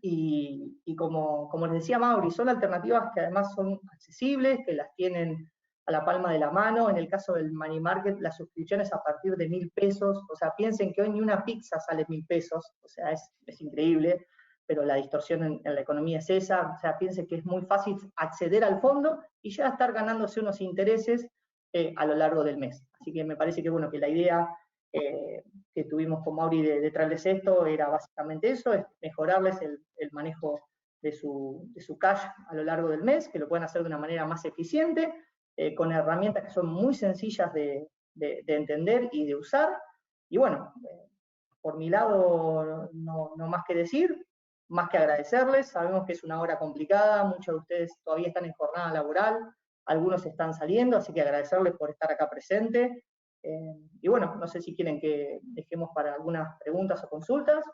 y como les decía Mauri, son alternativas que además son accesibles, que las tienen a la palma de la mano. En el caso del Money Market, las suscripciones a partir de 1.000 pesos, o sea, piensen que hoy ni una pizza sale 1.000 pesos, o sea, es increíble, pero la distorsión en la economía es esa, o sea, piensen que es muy fácil acceder al fondo y ya estar ganándose unos intereses a lo largo del mes. Así que me parece que, bueno, que la idea que tuvimos con Mauri de traerles esto era básicamente eso, es mejorarles el manejo de su cash a lo largo del mes, que lo puedan hacer de una manera más eficiente, con herramientas que son muy sencillas de entender y de usar. Y bueno, por mi lado no más que decir, más que agradecerles. Sabemos que es una hora complicada, muchos de ustedes todavía están en jornada laboral, algunos están saliendo, así que agradecerles por estar acá presente. Y bueno, no sé si quieren que dejemos para algunas preguntas o consultas.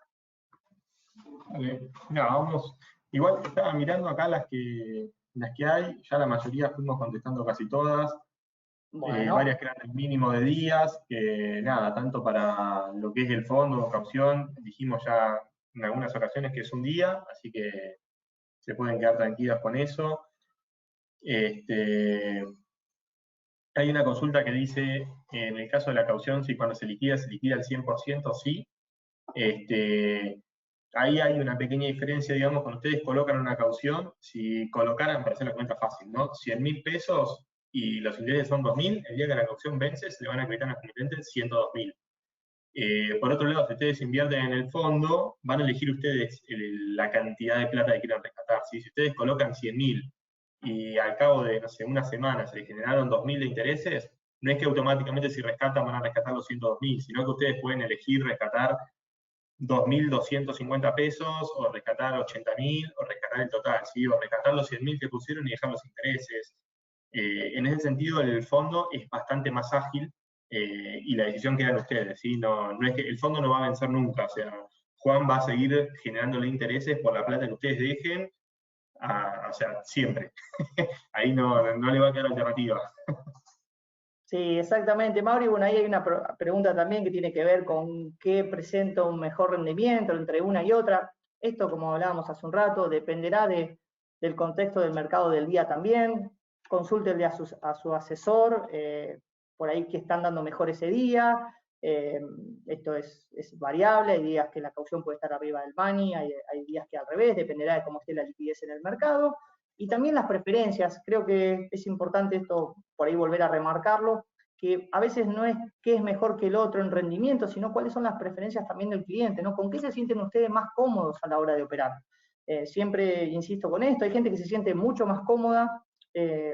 Vale. No, vamos. Igual estaba mirando acá las que hay, ya la mayoría fuimos contestando casi todas. Bueno, Varias que eran el mínimo de días, que nada, tanto para lo que es el fondo o caución, dijimos ya en algunas ocasiones que es un día, así que se pueden quedar tranquilas con eso. Hay una consulta que dice, en el caso de la caución, si cuando se liquida al 100%, sí. Ahí hay una pequeña diferencia, digamos, cuando ustedes colocan una caución, si colocaran, para hacer la cuenta fácil, ¿no? 100.000 pesos y los intereses son 2.000, el día que la caución vence, se le van a acreditar a los comitentes 102.000. Por otro lado, si ustedes invierten en el fondo, van a elegir ustedes la cantidad de plata que quieran rescatar. ¿Sí? Si ustedes colocan 100.000 y al cabo de, no sé, una semana se les generaron 2.000 de intereses, no es que automáticamente si rescatan van a rescatar los 102.000, sino que ustedes pueden elegir rescatar 2.250 pesos, o rescatar 80.000, o rescatar el total, ¿sí? O rescatar los 100.000 que pusieron y dejar los intereses. En ese sentido, el fondo es bastante más ágil y la decisión queda en ustedes, ¿sí? No es que el fondo no va a vencer nunca, o sea, Juan va a seguir generándole intereses por la plata que ustedes dejen, o sea, siempre. Ahí no le va a quedar alternativa. sí, exactamente, Mauri. Bueno, ahí hay una pregunta también que tiene que ver con qué presenta un mejor rendimiento entre una y otra. Esto, como hablábamos hace un rato, dependerá del contexto del mercado del día también. Consúltenle a su asesor, por ahí que están dando mejor ese día. Esto es variable, hay días que la caución puede estar arriba del money, hay días que al revés, dependerá de cómo esté la liquidez en el mercado. Y también las preferencias, creo que es importante esto, por ahí volver a remarcarlo, que a veces no es qué es mejor que el otro en rendimiento, sino cuáles son las preferencias también del cliente, ¿no? ¿Con qué se sienten ustedes más cómodos a la hora de operar? Siempre insisto con esto, hay gente que se siente mucho más cómoda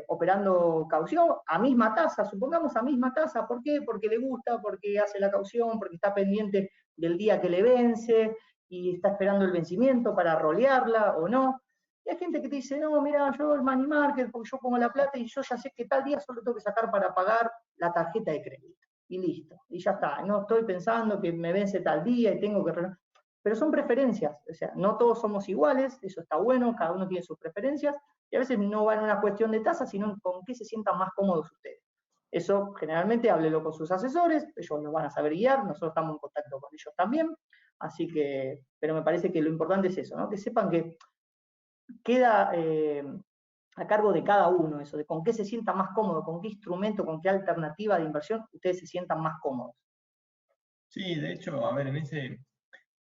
operando caución a misma tasa, supongamos a misma tasa, ¿por qué? Porque le gusta, porque hace la caución, porque está pendiente del día que le vence y está esperando el vencimiento para rolearla o no. Y hay gente que te dice, no, mira, yo el money market, porque yo pongo la plata y yo ya sé que tal día solo tengo que sacar para pagar la tarjeta de crédito. Y listo, y ya está. No estoy pensando que me vence tal día y tengo que... Pero son preferencias, o sea, no todos somos iguales, eso está bueno, cada uno tiene sus preferencias, y a veces no va en una cuestión de tasa, sino con qué se sientan más cómodos ustedes. Eso generalmente háblelo con sus asesores, ellos lo van a saber guiar, nosotros estamos en contacto con ellos también, así que, pero me parece que lo importante es eso, ¿no? Que sepan que queda a cargo de cada uno eso, de con qué se sienta más cómodo, con qué instrumento, con qué alternativa de inversión ustedes se sientan más cómodos. Sí, de hecho, a ver,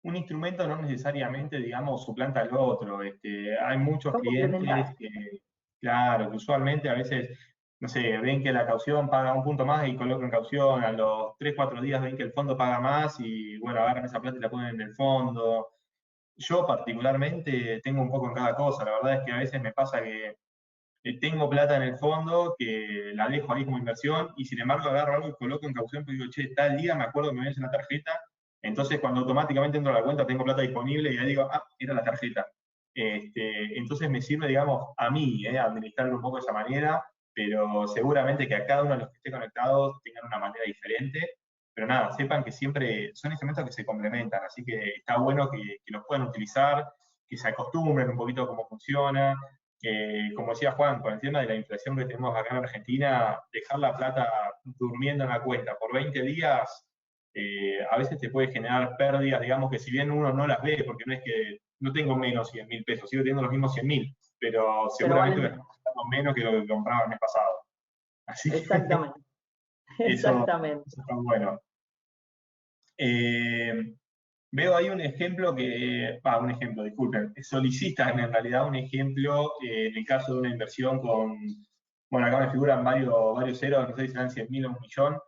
un instrumento no necesariamente, digamos, suplanta al otro. Hay muchos Son clientes complementarios. que, claro, que usualmente a veces, no sé, ven que la caución paga un punto más y colocan caución, a los 3, 4 días ven que el fondo paga más y, bueno, agarran esa plata y la ponen en el fondo. Yo particularmente tengo un poco en cada cosa. La verdad es que a veces me pasa que tengo plata en el fondo, que la dejo ahí como inversión, y sin embargo agarro algo y coloco en caución, porque digo, che, tal día me acuerdo que me vence una tarjeta, entonces cuando automáticamente entro a la cuenta tengo plata disponible y ahí digo, ah, era la tarjeta. Entonces me sirve, digamos, a mí, administrarlo un poco de esa manera, pero seguramente que a cada uno de los que esté conectados tengan una manera diferente, pero nada, sepan que siempre son instrumentos que se complementan, así que está bueno que los puedan utilizar, que se acostumbren un poquito a cómo funciona, como decía Juan, con el tema de la inflación que tenemos acá en Argentina, dejar la plata durmiendo en la cuenta por 20 días, a veces te puede generar pérdidas, digamos que si bien uno no las ve, porque no es que no tengo menos 100.000 pesos, sigo teniendo los mismos 100.000, pero Pero seguramente vale voy a menos. estar gastando menos que lo que compraba el mes pasado. Así que Exactamente. Exactamente. eso está bueno. Veo ahí un ejemplo disculpen, solicitan en realidad un ejemplo en el caso de una inversión con, bueno, acá me figuran varios ceros, no sé si serán 100.000 o 1.000.000.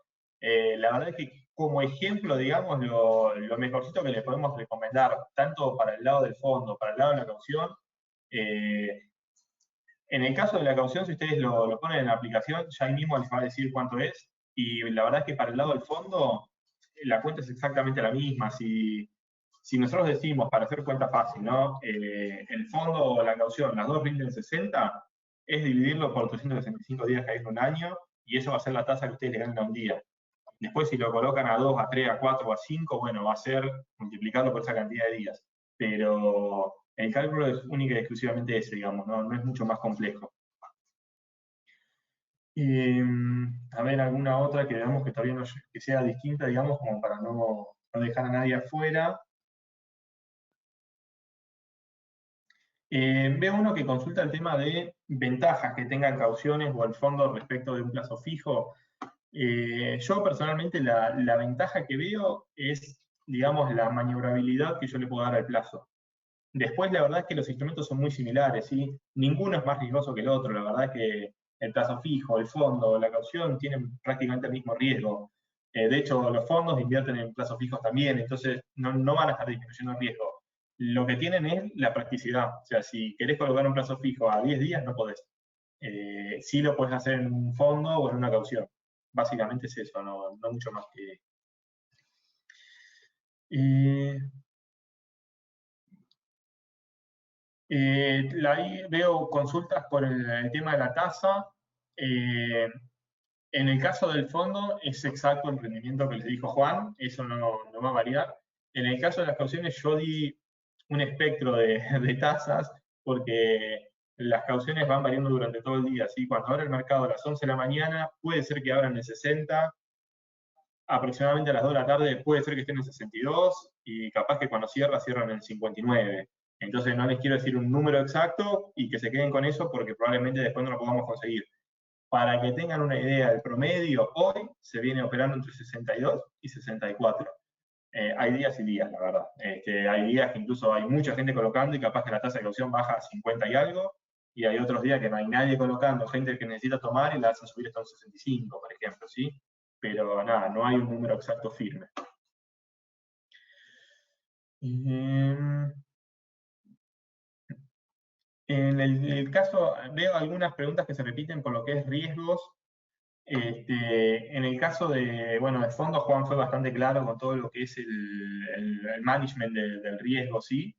La verdad es que como ejemplo, digamos, lo mejorcito que le podemos recomendar, tanto para el lado del fondo, para el lado de la caución, en el caso de la caución, si ustedes lo ponen en la aplicación, ya ahí mismo les va a decir cuánto es, y la verdad es que para el lado del fondo, la cuenta es exactamente la misma. Si nosotros decimos, para hacer cuenta fácil, ¿no? El fondo o la caución, las dos rinden 60, es dividirlo por 365 días que hay en un año, y eso va a ser la tasa que ustedes le ganan a un día. Después, si lo colocan a 2, a 3, a 4 o a 5, bueno, va a ser multiplicarlo por esa cantidad de días. Pero el cálculo es única y exclusivamente ese, digamos, no es mucho más complejo. A ver, alguna otra que veamos que todavía no, que sea distinta, digamos, como para no dejar a nadie afuera. Veo uno que consulta el tema de ventajas que tengan cauciones o el fondo respecto de un plazo fijo. Yo personalmente la ventaja que veo es, digamos, la maniobrabilidad que yo le puedo dar al plazo. Después, la verdad es que los instrumentos son muy similares, ¿sí? Ninguno es más riesgoso que el otro. La verdad es que el plazo fijo, el fondo, la caución tienen prácticamente el mismo riesgo. De hecho, los fondos invierten en plazos fijos también, entonces no van a estar disminuyendo el riesgo. Lo que tienen es la practicidad. O sea, si querés colocar un plazo fijo a 10 días, no podés. Sí lo puedes hacer en un fondo o en una caución. Básicamente es eso, no mucho más que... Ahí veo consultas por el tema de la tasa. En el caso del fondo es exacto el rendimiento que les dijo Juan, eso no va a variar. En el caso de las cauciones yo di un espectro de tasas porque las cauciones van variando durante todo el día. ¿Sí? Cuando abre el mercado a las 11 de la mañana, puede ser que abran en 60, aproximadamente a las 2 de la tarde puede ser que estén en 62 y capaz que cuando cierran en 59. Entonces no les quiero decir un número exacto y que se queden con eso porque probablemente después no lo podamos conseguir. Para que tengan una idea, el promedio hoy se viene operando entre 62 y 64. Hay días y días, la verdad. Hay días que incluso hay mucha gente colocando y capaz que la tasa de caución baja a 50 y algo, y hay otros días que no hay nadie colocando, gente que necesita tomar y la hacen subir hasta un 65, por ejemplo, ¿sí? Pero nada, no hay un número exacto firme. En el caso, veo algunas preguntas que se repiten por lo que es riesgos. En el caso de fondos, Juan fue bastante claro con todo lo que es el management del riesgo, ¿sí?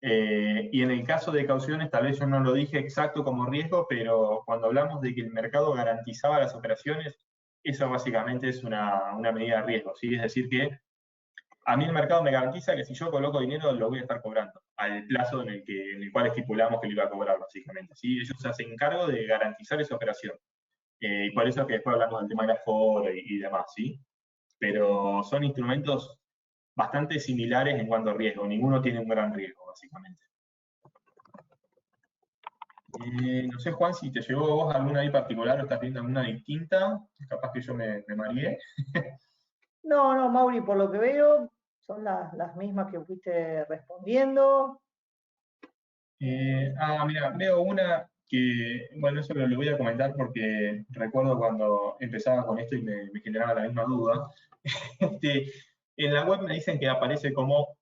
Y en el caso de cauciones, tal vez yo no lo dije exacto como riesgo, pero cuando hablamos de que el mercado garantizaba las operaciones, eso básicamente es una medida de riesgo, ¿sí? Es decir que a mí el mercado me garantiza que si yo coloco dinero lo voy a estar cobrando, al plazo en el cual estipulamos que lo iba a cobrar, básicamente, ¿sí? Ellos se hacen cargo de garantizar esa operación. Y por eso es que después hablamos del tema de la FOR y demás, ¿sí? Pero son instrumentos bastante similares en cuanto a riesgo. Ninguno tiene un gran riesgo, básicamente. No sé, Juan, si te llegó a vos alguna ahí particular o estás viendo alguna distinta. Capaz que yo me mareé. No, Mauri, por lo que veo, son las mismas que fuiste respondiendo. Mira, veo una que, bueno, eso lo voy a comentar porque recuerdo cuando empezaba con esto y me generaba la misma duda. En la web me dicen que aparece como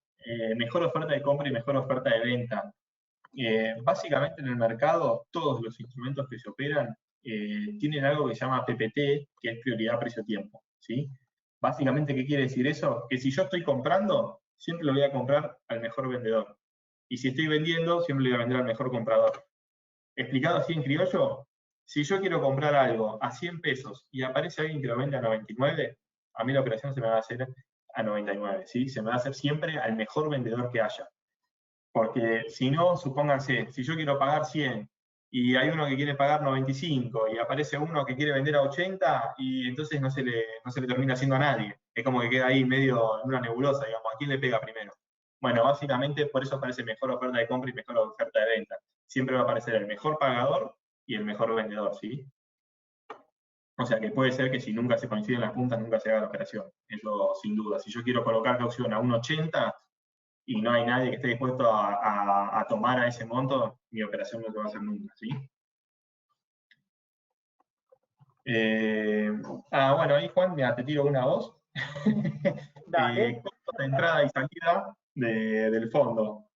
mejor oferta de compra y mejor oferta de venta. Básicamente en el mercado, todos los instrumentos que se operan tienen algo que se llama PPT, que es prioridad precio-tiempo, ¿sí? Básicamente, ¿qué quiere decir eso? Que si yo estoy comprando, siempre lo voy a comprar al mejor vendedor. Y si estoy vendiendo, siempre le voy a vender al mejor comprador. Explicado así en criollo, si yo quiero comprar algo a 100 pesos y aparece alguien que lo vende a 99, a mí la operación se me va a hacer a 99, ¿sí? Se me va a hacer siempre al mejor vendedor que haya. Porque si no, supónganse, si yo quiero pagar 100 y hay uno que quiere pagar 95 y aparece uno que quiere vender a 80 y entonces no se le termina haciendo a nadie. Es como que queda ahí medio en una nebulosa, digamos, ¿a quién le pega primero? Bueno, básicamente por eso aparece mejor oferta de compra y mejor oferta de venta. Siempre va a aparecer el mejor pagador y el mejor vendedor, ¿sí? O sea que puede ser que si nunca se coinciden las puntas, nunca se haga la operación. Eso sin duda. Si yo quiero colocar caución a 1,80 y no hay nadie que esté dispuesto a tomar a ese monto, mi operación no se va a hacer nunca, ¿sí? Bueno, ahí Juan, mira, te tiro una voz. Dale. Costos de entrada y salida del fondo.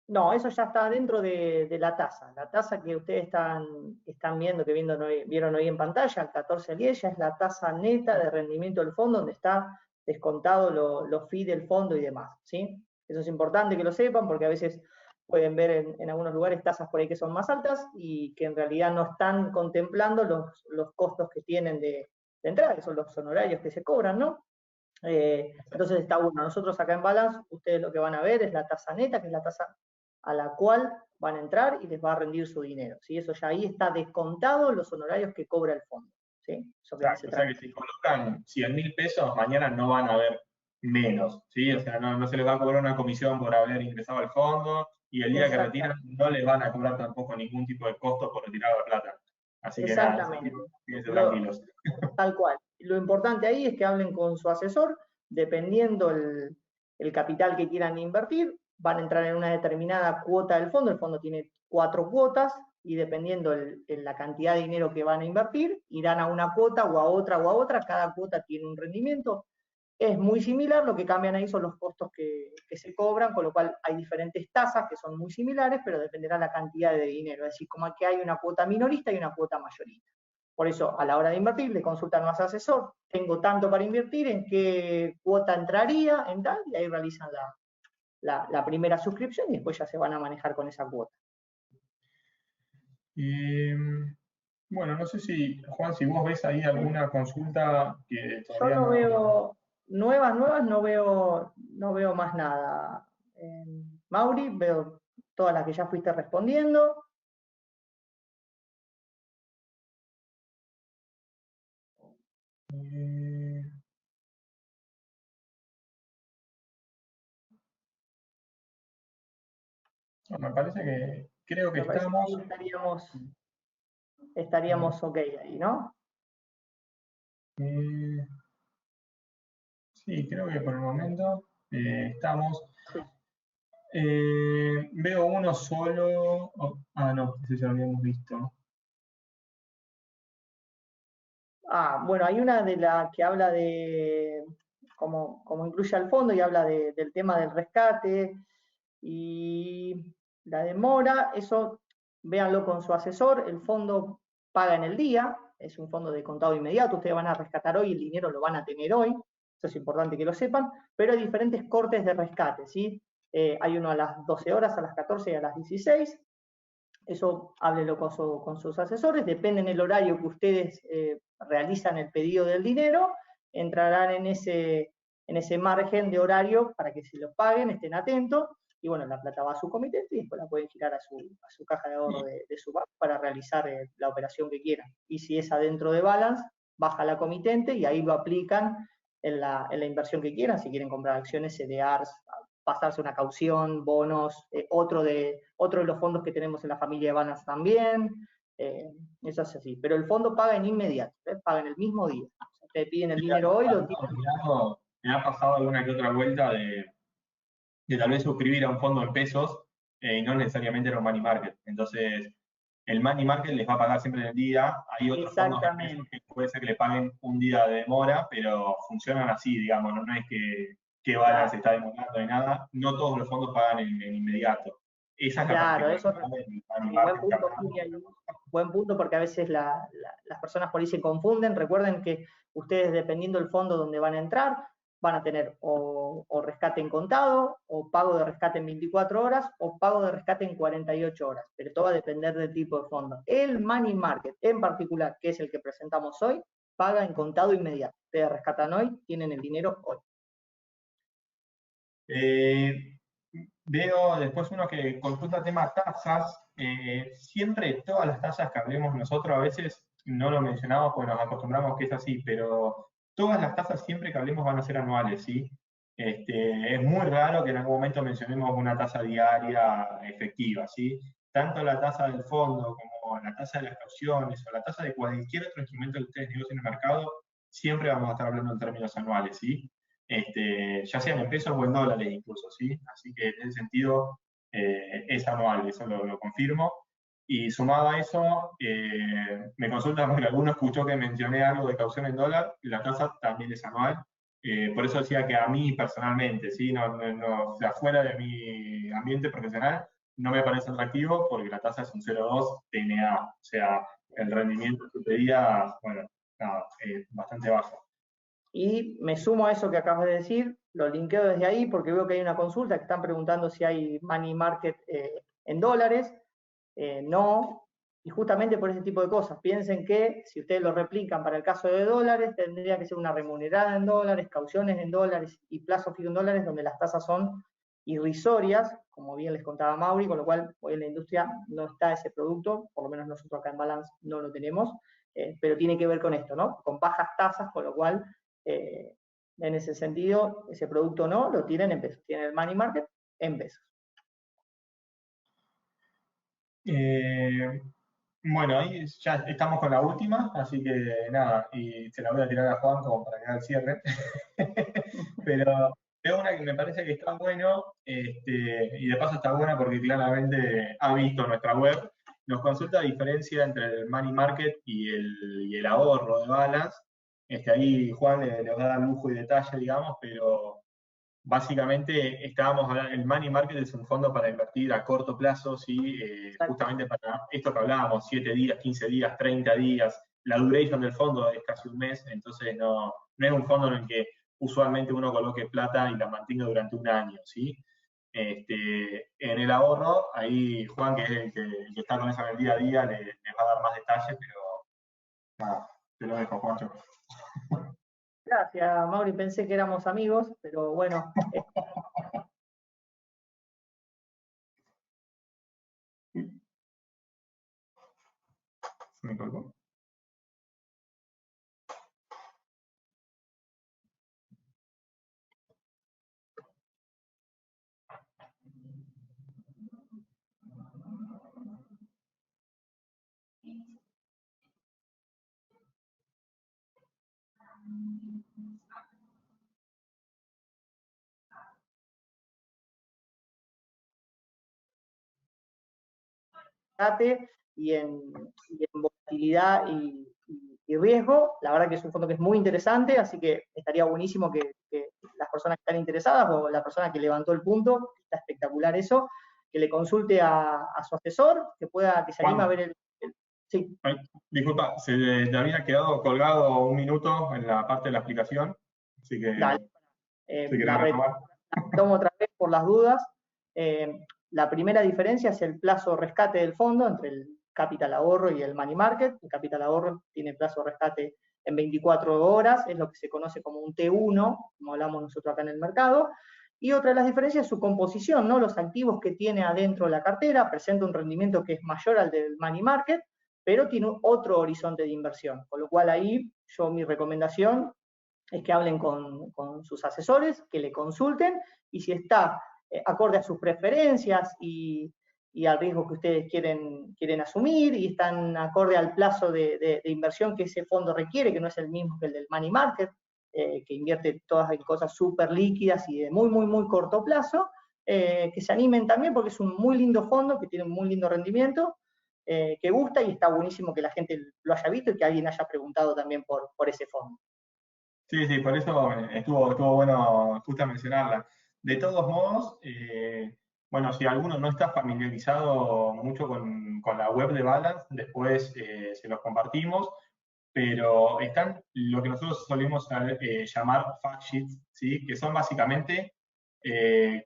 No, eso ya está dentro de la tasa. La tasa que ustedes están viendo, vieron hoy en pantalla, el 14 al 10, ya es la tasa neta de rendimiento del fondo, donde está descontado los fees del fondo y demás, ¿sí? Eso es importante que lo sepan, porque a veces pueden ver en algunos lugares tasas por ahí que son más altas y que en realidad no están contemplando los costos que tienen de entrada, que son los honorarios que se cobran, ¿no? Entonces está bueno. Nosotros acá en Balance, ustedes lo que van a ver es la tasa neta, que es la tasa a la cual van a entrar y les va a rendir su dinero, ¿sí? Eso ya ahí está descontado los honorarios que cobra el fondo, ¿sí? Eso que Exacto, se o sea trata. que si colocan 100.000 pesos, mañana no van a ver menos, ¿sí? O sea, no se les va a cobrar una comisión por haber ingresado al fondo, y el día que retiran no les van a cobrar tampoco ningún tipo de costo por retirar la plata. Así que nada, Exactamente. quédense tranquilos. Tal cual. Lo importante ahí es que hablen con su asesor, dependiendo el capital que quieran invertir, van a entrar en una determinada cuota del fondo. El fondo tiene 4 cuotas y dependiendo la cantidad de dinero que van a invertir, irán a una cuota o a otra o a otra. Cada cuota tiene un rendimiento. Es muy similar, lo que cambian ahí son los costos que se cobran, con lo cual hay diferentes tasas que son muy similares, pero dependerá la cantidad de dinero. Es decir, como aquí hay una cuota minorista y una cuota mayorista. Por eso, a la hora de invertir, le consultan a su asesor, tengo tanto para invertir, en qué cuota entraría, en tal, y ahí realizan la primera suscripción y después ya se van a manejar con esa cuota. Bueno, no sé si, Juan, si vos ves ahí alguna consulta que Yo todavía no no... veo, nuevas, no veo más nada. Mauri, veo todas las que ya fuiste respondiendo. No, me parece que creo que Me parece que estamos... ahí estaríamos ok ahí, ¿no? Sí, creo que por el momento estamos. Sí. Veo uno solo. No, ese ya lo habíamos visto. Bueno, hay una de la que habla de, como incluye al fondo y habla del tema del rescate y la demora, eso véanlo con su asesor, el fondo paga en el día, es un fondo de contado inmediato, ustedes van a rescatar hoy, el dinero lo van a tener hoy, eso es importante que lo sepan, pero hay diferentes cortes de rescate, ¿sí? Hay uno a las 12 horas, a las 14 y a las 16, eso háblelo con sus asesores, depende del horario que ustedes realizan el pedido del dinero, entrarán en ese margen de horario para que se lo paguen, estén atentos, y bueno, la plata va a su comité y después la pueden girar a su caja de ahorro de su banco para realizar la operación que quieran. Y si es adentro de Balance, baja la comitente y ahí lo aplican en la inversión que quieran, si quieren comprar acciones, CDRs, pasarse una caución, bonos, otro de los fondos que tenemos en la familia de Balance también, eso es así. Pero el fondo paga en inmediato, paga en el mismo día. O sea, te piden el dinero hoy, lo tienen. Me ha pasado alguna que otra vuelta de tal vez suscribir a un fondo en pesos y no necesariamente era un money market. Entonces, el money market les va a pagar siempre en el día. Hay otros fondos en pesos que puede ser que le paguen un día de demora, pero funcionan así, digamos, no es que Balance está demorando ni nada. No todos los fondos pagan en inmediato. Esa es la Claro, particularidad. Buen punto porque a veces las personas por ahí se confunden. Recuerden que ustedes, dependiendo del fondo donde van a entrar, van a tener o rescate en contado, o pago de rescate en 24 horas, o pago de rescate en 48 horas. Pero todo va a depender del tipo de fondo. El money market, en particular, que es el que presentamos hoy, paga en contado inmediato. Ustedes rescatan hoy, tienen el dinero hoy. Veo después uno que consulta tema tasas. Siempre todas las tasas que hablemos nosotros, a veces no lo mencionamos porque nos acostumbramos que es así, pero todas las tasas siempre que hablemos van a ser anuales, ¿sí? Es muy raro que en algún momento mencionemos una tasa diaria efectiva, ¿sí? Tanto la tasa del fondo como o la tasa de las cauciones, o la tasa de cualquier otro instrumento que ustedes negocien en el mercado, siempre vamos a estar hablando en términos anuales, ¿sí? Ya sean en pesos o en dólares incluso, ¿sí? Así que en ese sentido es anual, eso lo confirmo. Y sumado a eso, me consultan porque alguno escuchó que mencioné algo de caución en dólar, y la tasa también es anual. Por eso decía que a mí personalmente, ¿sí? O sea, fuera de mi ambiente profesional, no me parece atractivo porque la tasa es un 0,2 TNA, o sea, el rendimiento que pedía, bueno, nada, bastante bajo. Y me sumo a eso que acabas de decir, lo linkeo desde ahí porque veo que hay una consulta que están preguntando si hay money market en dólares. No, y justamente por ese tipo de cosas. Piensen que si ustedes lo replican para el caso de dólares, tendría que ser una remunerada en dólares, cauciones en dólares y plazo fijo en dólares, donde las tasas son irrisorias, como bien les contaba Mauri, con lo cual hoy en la industria no está ese producto, por lo menos nosotros acá en Balance no lo tenemos, pero tiene que ver con esto, ¿no? Con bajas tasas, con lo cual, en ese sentido, ese producto no, lo tienen en pesos, tienen el money market en pesos. Bueno, ahí ya estamos con la última, así que nada, y se la voy a tirar a Juan como para que haga el cierre. Pero es una que me parece que está bueno, y de paso está buena porque claramente ha visto nuestra web. Nos consulta la diferencia entre el money market y el ahorro de Balance. Ahí Juan le va a dar lujo y detalle, digamos, pero básicamente estábamos hablando, el money market es un fondo para invertir a corto plazo, ¿sí? Justamente para esto que hablábamos, 7 días, 15 días, 30 días, la duration del fondo es casi un mes, entonces no es un fondo en el que usualmente uno coloque plata y la mantenga durante un año, ¿sí? En el ahorro, ahí Juan, que es el que está con eso en el día a día, les va a dar más detalles, pero nada, te lo dejo, Juancho. Gracias, Mauri. Pensé que éramos amigos, pero bueno. Me colgó. Y en volatilidad y riesgo. La verdad que es un fondo que es muy interesante, así que estaría buenísimo que las personas que están interesadas o la persona que levantó el punto, está espectacular eso, que le consulte a su asesor, que se anime a ver sí. Ay, disculpa, se te había quedado colgado un minuto en la parte de la explicación, así que Dale. si querés retomar. Tomo otra vez por las dudas. La primera diferencia es el plazo rescate del fondo entre el capital ahorro y el money market. El capital ahorro tiene plazo rescate en 24 horas, es lo que se conoce como un T1, como hablamos nosotros acá en el mercado. Y otra de las diferencias es su composición, ¿no? Los activos que tiene adentro de la cartera, presenta un rendimiento que es mayor al del money market, pero tiene otro horizonte de inversión. Con lo cual ahí, mi recomendación es que hablen con sus asesores, que le consulten, y si está acorde a sus preferencias y al riesgo que ustedes quieren asumir, y están acorde al plazo de inversión que ese fondo requiere, que no es el mismo que el del money market, que invierte todas en cosas súper líquidas y de muy, muy, muy corto plazo, que se animen también porque es un muy lindo fondo, que tiene un muy lindo rendimiento, que gusta, y está buenísimo que la gente lo haya visto y que alguien haya preguntado también por ese fondo. Sí, sí, por eso estuvo bueno justo mencionarla. De todos modos, bueno, si alguno no está familiarizado mucho con la web de Balance, después se los compartimos, pero están lo que nosotros solemos llamar fact sheets, ¿sí? Que son básicamente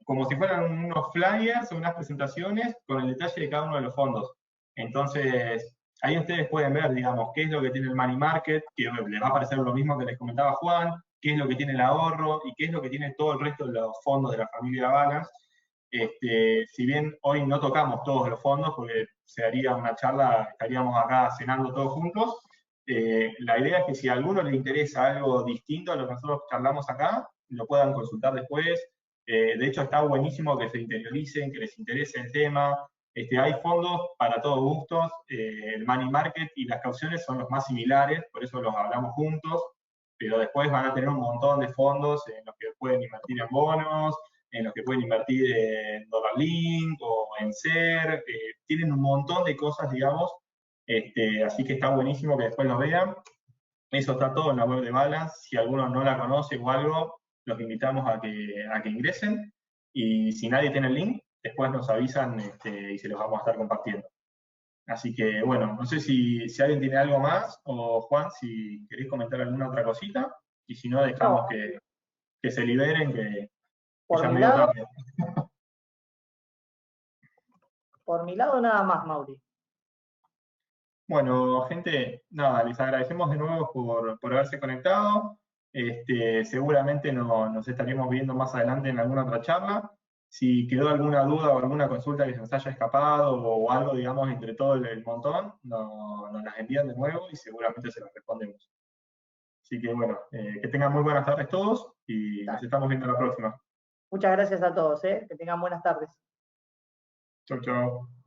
como si fueran unos flyers o unas presentaciones con el detalle de cada uno de los fondos. Entonces, ahí ustedes pueden ver, digamos, qué es lo que tiene el money market, que les va a parecer lo mismo que les comentaba Juan, qué es lo que tiene el ahorro y qué es lo que tiene todo el resto de los fondos de la familia Balance. Si bien hoy no tocamos todos los fondos, porque se haría una charla, estaríamos acá cenando todos juntos, la idea es que si a alguno le interesa algo distinto a lo que nosotros charlamos acá, lo puedan consultar después. De hecho, está buenísimo que se interioricen, que les interese el tema, Hay fondos para todos gustos, el money market y las cauciones son los más similares, por eso los hablamos juntos, pero después van a tener un montón de fondos en los que pueden invertir en bonos, en los que pueden invertir en Dollar Link o en SER, tienen un montón de cosas, digamos, así que está buenísimo que después lo vean. Eso está todo en la web de Balance, si alguno no la conoce o algo, los invitamos a que ingresen, y si nadie tiene el link, después nos avisan y se los vamos a estar compartiendo. Así que, bueno, no sé si alguien tiene algo más, o Juan, si querés comentar alguna otra cosita, y si no, dejamos que se liberen, que Por ya es mi medio lado, tarde. por mi lado nada más, Mauri. Bueno, gente, nada, les agradecemos de nuevo por haberse conectado. Seguramente nos estaremos viendo más adelante en alguna otra charla. Si quedó alguna duda o alguna consulta que se nos haya escapado o algo, digamos, entre todo el montón, nos las envían de nuevo y seguramente se las respondemos. Así que bueno, que tengan muy buenas tardes todos y nos estamos viendo la próxima. Muchas gracias a todos, que tengan buenas tardes. Chau, chau.